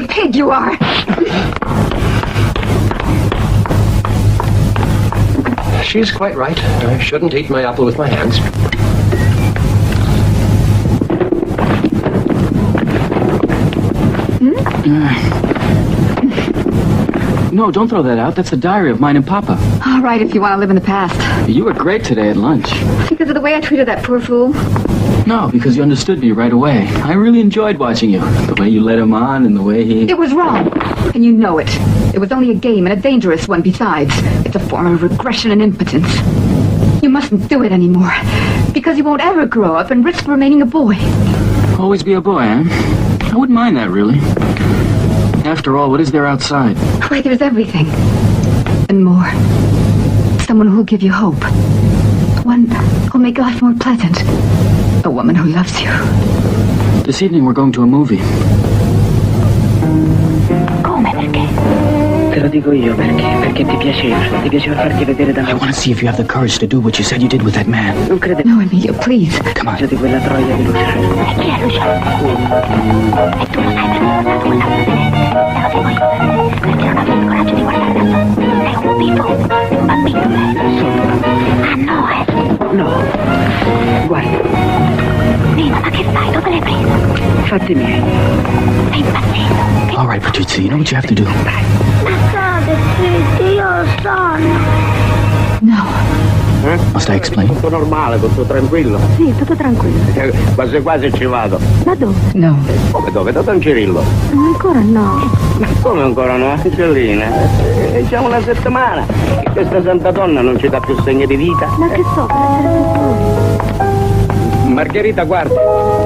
Pig you are!
She's quite right. I shouldn't eat my apple with my hands.
No, don't throw that out. That's the diary of mine and Papa.
All right, if you want to live in the past.
You were great today at lunch.
Because of the way I treated that poor fool?
No, because you understood me right away. I really enjoyed watching you. The way you led him on and the way he...
It was wrong. And you know it. It was only a game, and a dangerous one besides. It's a form of regression and impotence. You mustn't do it anymore. Because you won't ever grow up and risk remaining a boy.
Always be a boy, eh? I wouldn't mind that, really. After all, what is there outside?
Why, there's everything. And more. Someone who'll give you hope. One who'll make life more pleasant. A woman who loves you.
This evening we're going to a movie.
Come, perché?
Te lo dico io perché ti piaceva farti vedere da me.
I want to see if you have the courage to do what you said you did with that man.
Non crede
No, Emilio, please.
Come on.
di quella troia di Luciano.
E chi è Luciano? E tu lo sai perché non la tua perché non avevi il coraggio di guardare da solo. Sei un bambino. Un bambino. Ah no,
No, guarda.
Nino, ma che fai? Dove l'hai preso?
Fatti miei.
Sei impazzito.
All right, Patrizia, you know what you have to do.
Lasciate, zitti, io ho sonno.
No.
Must I explain?
Tutto normale, tutto tranquillo.
Sì, tutto tranquillo.
Quasi quasi ci vado.
Ma dove?
No.
Come dove? Da Don Cirillo.
Ancora no.
Ma come ancora no? Angelina, c'è una settimana che questa santa donna non ci dà più segni di vita.
Ma che so per essere sicuro?
Margherita, guarda,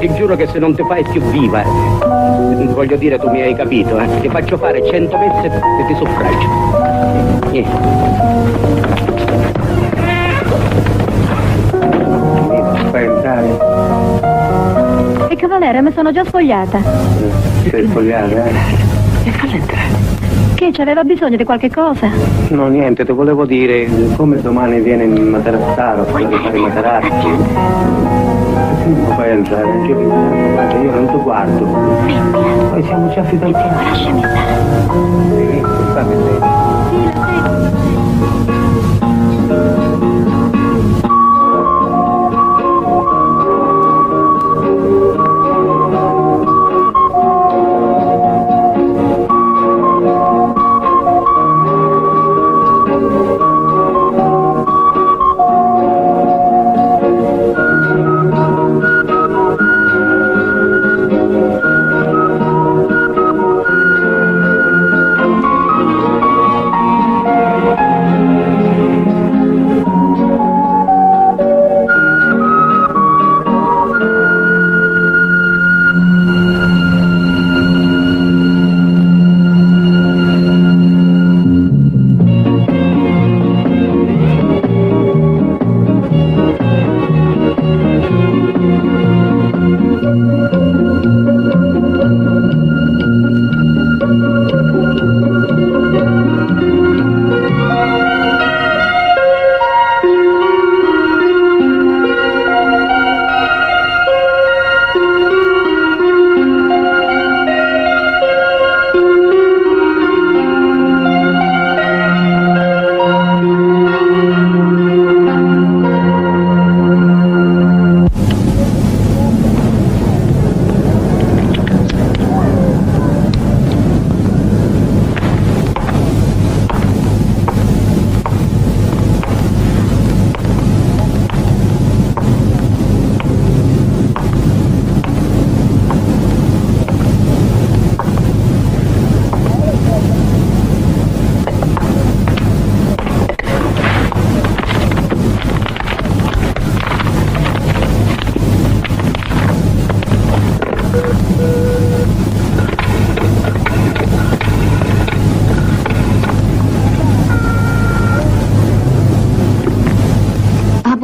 ti giuro che se non ti fai più viva, voglio dire, tu mi hai capito, ti faccio fare 100 messe e ti suffragio. Fai entrare.
E cavaliere, mi sono già spogliata.
Sei spogliata,
E falla entrare. Che c'aveva bisogno di qualche cosa?
No, niente, ti volevo dire, come domani viene in materazzaro, quello di fare i materassi. Non fai entrare, Angelina, guarda, io non ti guardo. Noi siamo già fidanzati.
Lasciami stare.
Sì, fammi bene.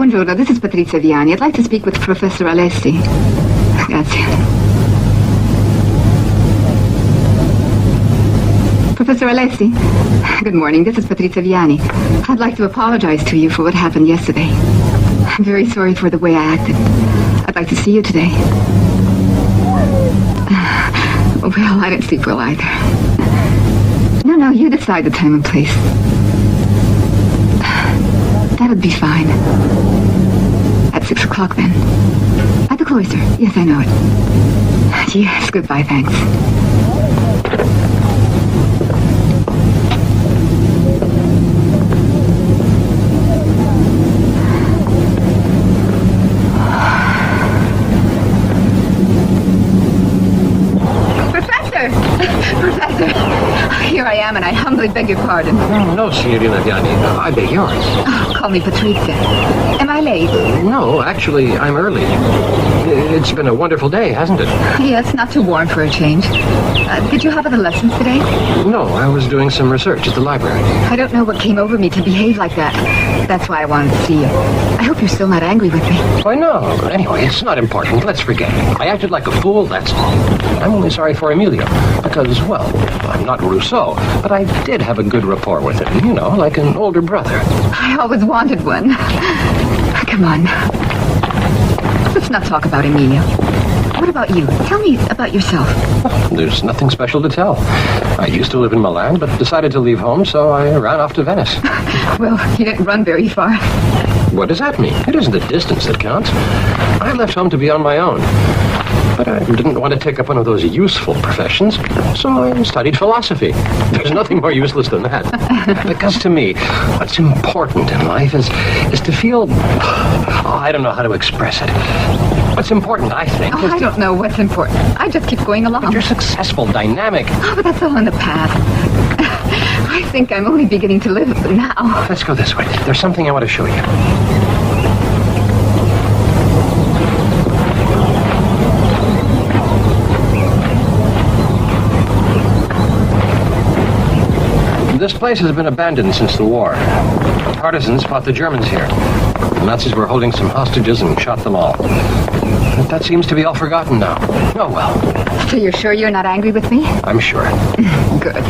Buongiorno, this is Patrizia Viani. I'd like to speak with Professor Alessi. Grazie. Professor Alessi? Good morning, this is Patrizia Viani. I'd like to apologize to you for what happened yesterday. I'm very sorry for the way I acted. I'd like to see you today. Well, I didn't sleep well either. No, you decide the time and place. That'd be fine. At 6 o'clock, then. At the cloister. Yes, I know it. Yes, goodbye, thanks. Professor, here I am, and I humbly beg your pardon.
No, Signorina Viani, I beg yours.
Oh, call me Patrizia. Am I late?
No, actually, I'm early. It's been a wonderful day, hasn't it?
Yes, not too warm for a change. Did you have other lessons today?
No, I was doing some research at the library.
I don't know what came over me to behave like that. That's why I wanted to see you. I hope you're still not angry with me.
Why, no. Anyway, it's not important. Let's forget it. I acted like a fool, that's all. I'm only sorry for Emilio. Because, well, I'm not Rousseau, but I did have a good rapport with him. You know, like an older brother.
I always wanted one. Come on. Let's not talk about Emilio. What about you? Tell me about yourself.
There's nothing special to tell. I used to live in Milan, but decided to leave home, so I ran off to Venice.
Well, you didn't run very far.
What does that mean? It isn't the distance that counts. I left home to be on my own. But I didn't want to take up one of those useful professions, so I studied philosophy. There's nothing more useless than that. Because to me, what's important in life is to feel... Oh, I don't know how to express it. What's important, I think...
Oh, I don't know what's important. I just keep going along.
But you're successful, dynamic.
Oh, but that's all in the past. I think I'm only beginning to live now.
Let's go this way. There's something I want to show you. This place has been abandoned since the war. The partisans fought the Germans here. The Nazis were holding some hostages and shot them all. But that seems to be all forgotten now. Oh, well.
So you're sure you're not angry with me?
I'm sure.
Good.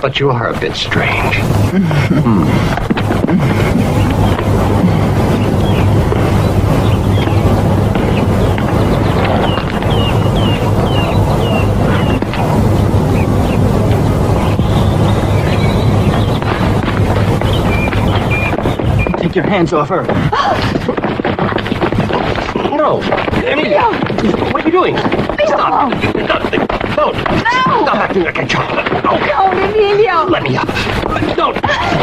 But you are a bit strange.
Take your hands off her.
No! Emilio! What are you doing? Stop! Don't! Stop acting like a child!
No, Emilio!
Let me up! Don't!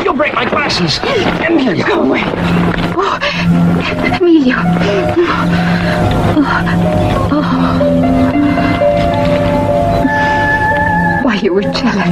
You'll break my glasses! Emilio!
Go away! Oh, Emilio! Why, you were jealous.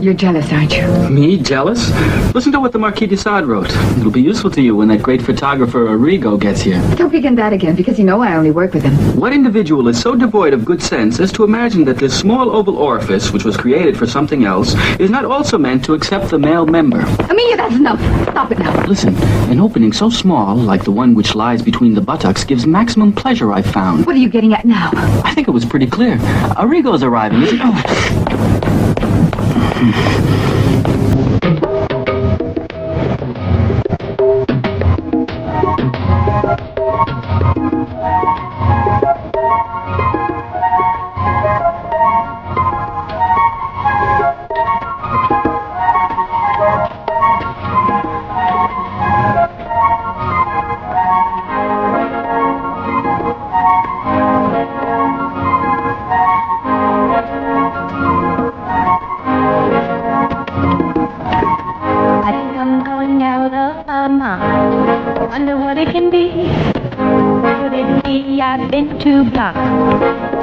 You're jealous, aren't you?
Me? Jealous? Listen to what the Marquis de Sade wrote. It'll be useful to you when that great photographer Arrigo gets here.
Don't begin that again, because you know I only work with him.
What individual is so devoid of good sense as to imagine that this small oval orifice, which was created for something else, is not also meant to accept the male member?
Amelia, that's enough. Stop it now.
Listen, an opening so small, like the one which lies between the buttocks, gives maximum pleasure, I've found.
What are you getting at now?
I think it was pretty clear. Arrigo's arriving, isn't it?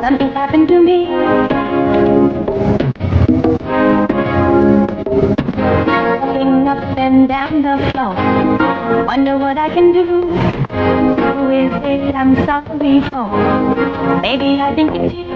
Something happened to me. Walking up and down the floor. Wonder what I can do. Who is it I'm sorry for? Maybe I think it's you.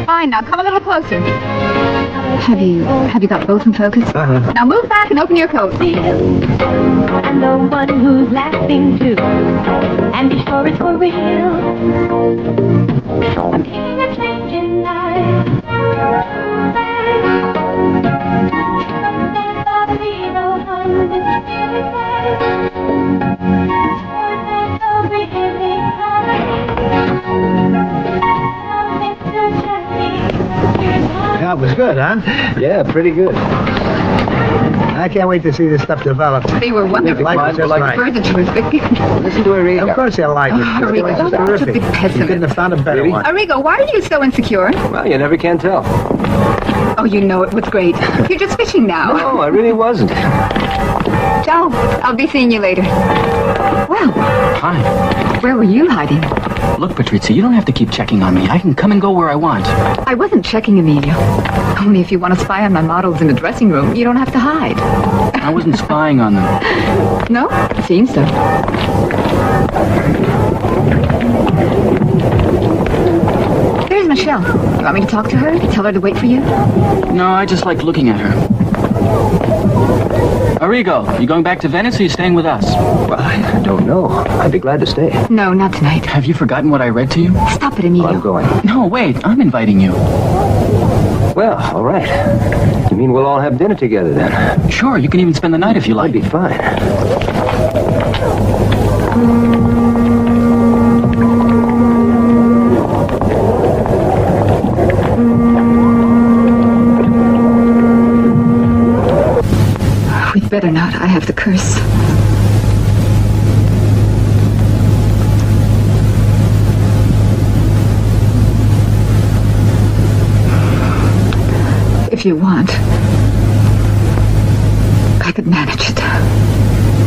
Fine, now come a little closer. Have you got both in focus?
Uh-huh.
Now move back and open your coat.
I'm the one who's laughing too. And be sure it's for real. I'm taking a change in life.
That was good, huh?
Yeah, pretty good.
I can't wait to see this stuff develop.
They were wonderful.
Life was just right.
Birds are terrific.
Listen to Arrigo.
Of course they'll like it.
Arrigo,
It's
don't be
terrific.
a big pessimist.
You couldn't have found a better
Really?
one.
Arrigo, why are you so insecure?
Well, you never can tell.
Oh, you know it was great. You're just fishing now.
No, I really wasn't.
Ciao. I'll be seeing you later. Well,
Hi.
where were you hiding?
Look, Patrizia, you don't have to keep checking on me. I can come and go where I want.
I wasn't checking, Emilio. Only if you want to spy on my models in the dressing room, you don't have to hide.
I wasn't spying on them.
No? Seems so. There's Michelle. You want me to talk to her? Tell her to wait for you?
No, I just like looking at her. Arrigo, you going back to Venice or you staying with us?
Well, I don't know. I'd be glad to stay.
No, not tonight.
Have you forgotten what I read to you?
Stop it, Emilio.
I'm going.
No, wait, I'm inviting you.
Well, all right. You mean we'll all have dinner together then?
Sure, you can even spend the night if you like.
I'd be fine.
We'd better not. I have to curse. If you want, I could manage it.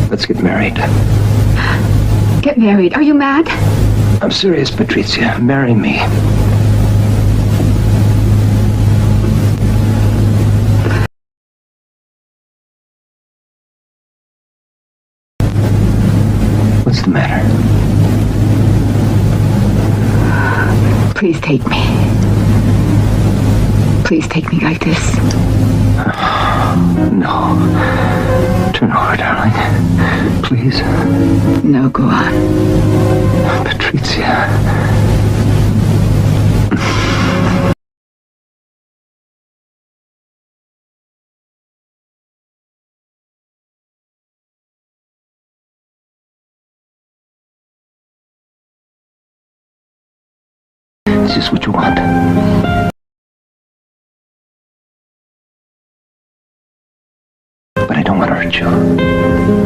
Let's get married.
Get married. Are you mad?
I'm serious, Patrizia. Marry me. What's the matter?
Please take me. Please take me like this.
No. Turn over, darling. Please.
No, go on.
Patrizia. Is this what you want? But I don't want to hurt you.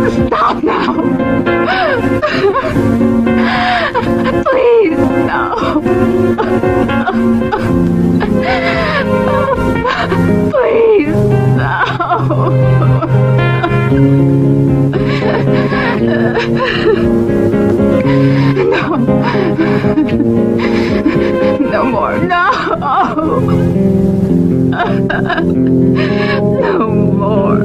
Stop now. Please, no. Please, no. No more. No. No more.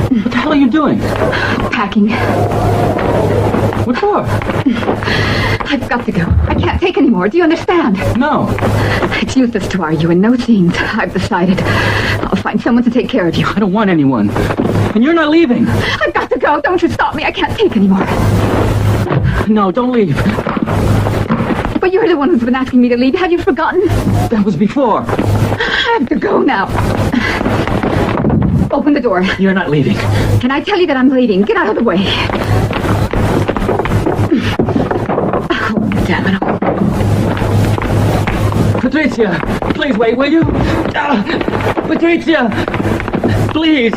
What the hell are you doing?
Packing.
What for?
I've got to go. I can't take any more. Do you understand?
No.
It's useless to argue and no scenes. I've decided. I'll find someone to take care of you.
I don't want anyone. And you're not leaving.
I've got to go. Don't you stop me. I can't take any more.
No, don't leave.
But you're the one who's been asking me to leave. Have you forgotten?
That was before.
I have to go now. Open the door.
You're not leaving.
Can I tell you that I'm leaving? Get out of the way. Oh, damn it.
Patrizia, please wait, will you? Patrizia, please.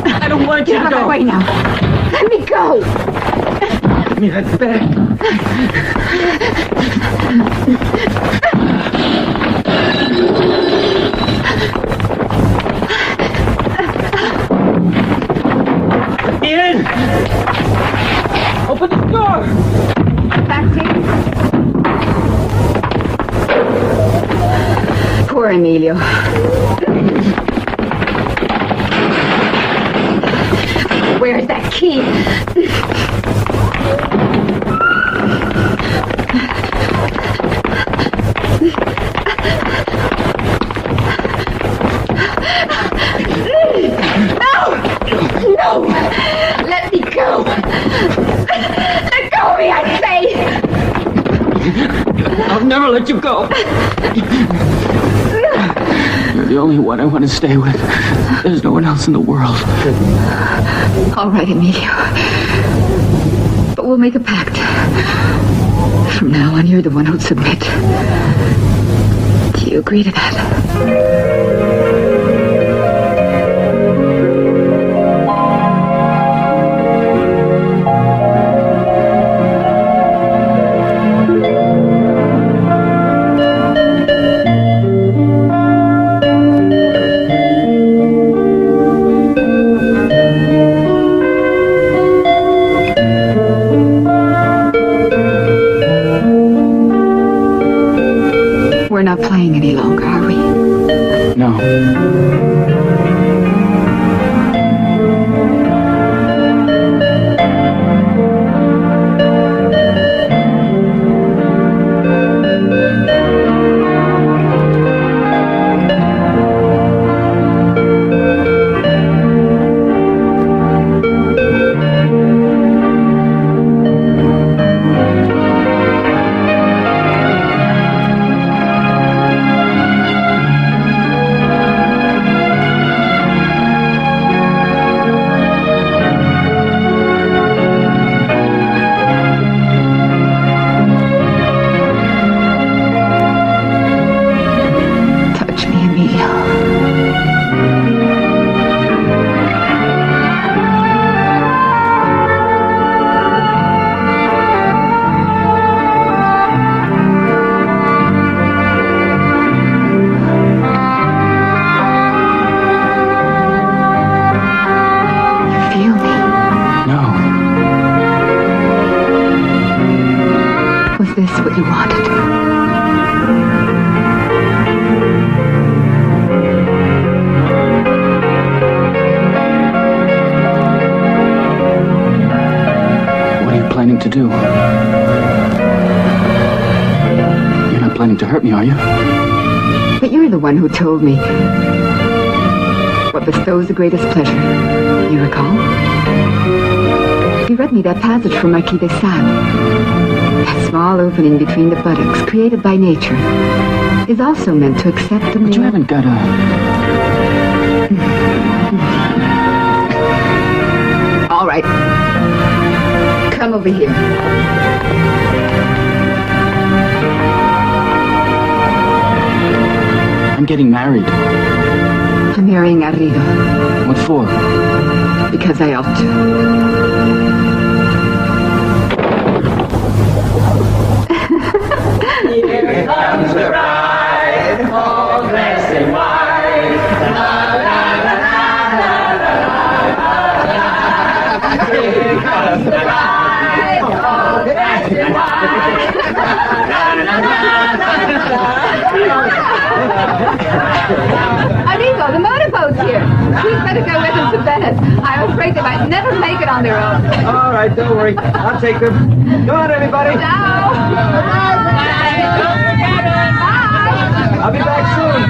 I don't want you
Get
to
out
go.
of my way now. Let me go.
Give me that bag. In! Open the door!
Taxi. Poor Emilio. Where's that key? No! Let me go! Let go of me, I say!
I'll never let you go. You're the only one I want to stay with. There's no one else in the world.
All right, Emilio. But we'll make a pact. From now on, you're the one who'll submit. Do you agree to that? We're not playing any longer, are we?
No. To do. You're not planning to hurt me, are you?
But you're the one who told me what bestows the greatest pleasure. You recall? You read me that passage from Marquis de Sade. That small opening between the buttocks, created by nature, is also meant to accept the...
But you haven't got a...
All right. Come over here.
getting married.
I'm marrying Arrigo.
What for?
Because I ought to.
Here comes the bride, all dressed in white. La la la la la la la la. Here comes the bride, all dressed in white. La la la la
Arrigo, the motorboat's here. We'd better go with them to Venice. I'm afraid they might never make it on their own.
All right, don't worry. I'll take them. Go on, everybody.
Ciao.
I'll be back soon.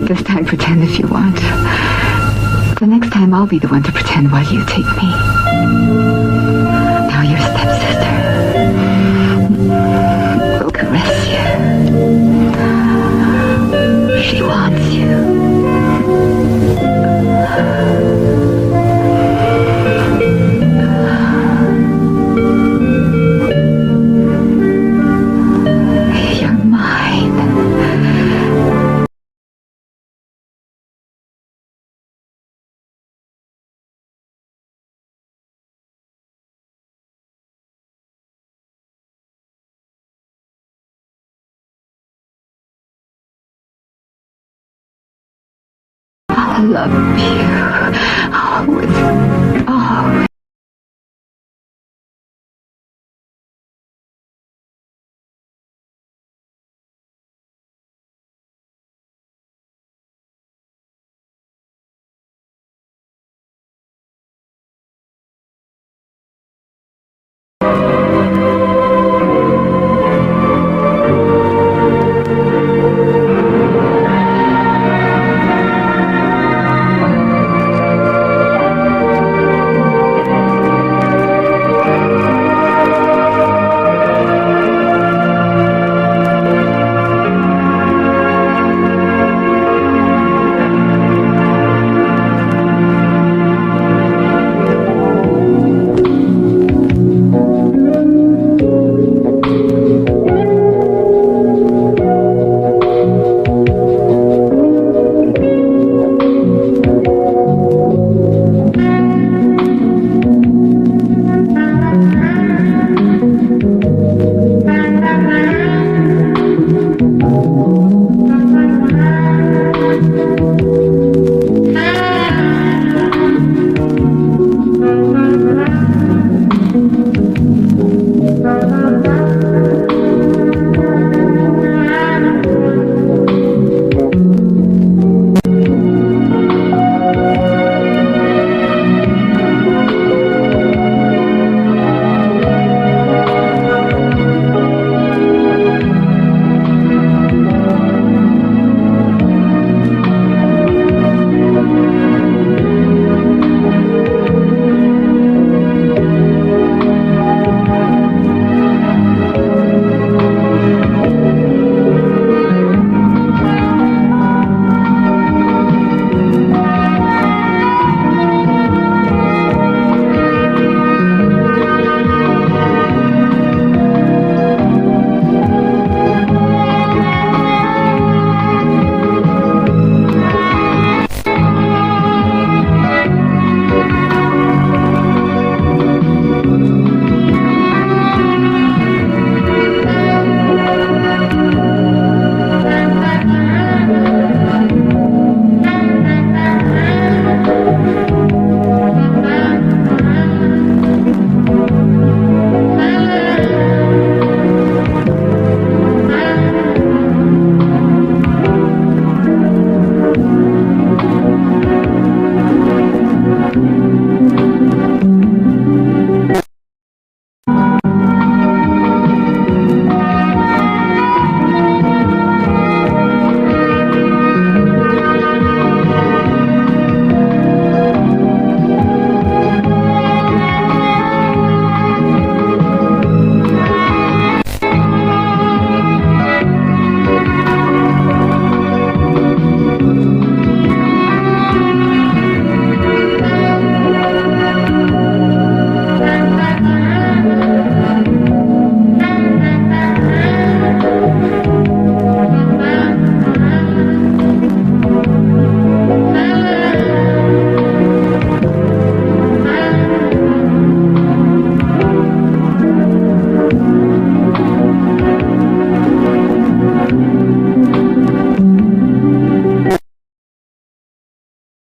This time pretend if you want. The next time I'll be the one to pretend while you take me. Now your stepsister will caress you. She wants you. I love you. Oh, it's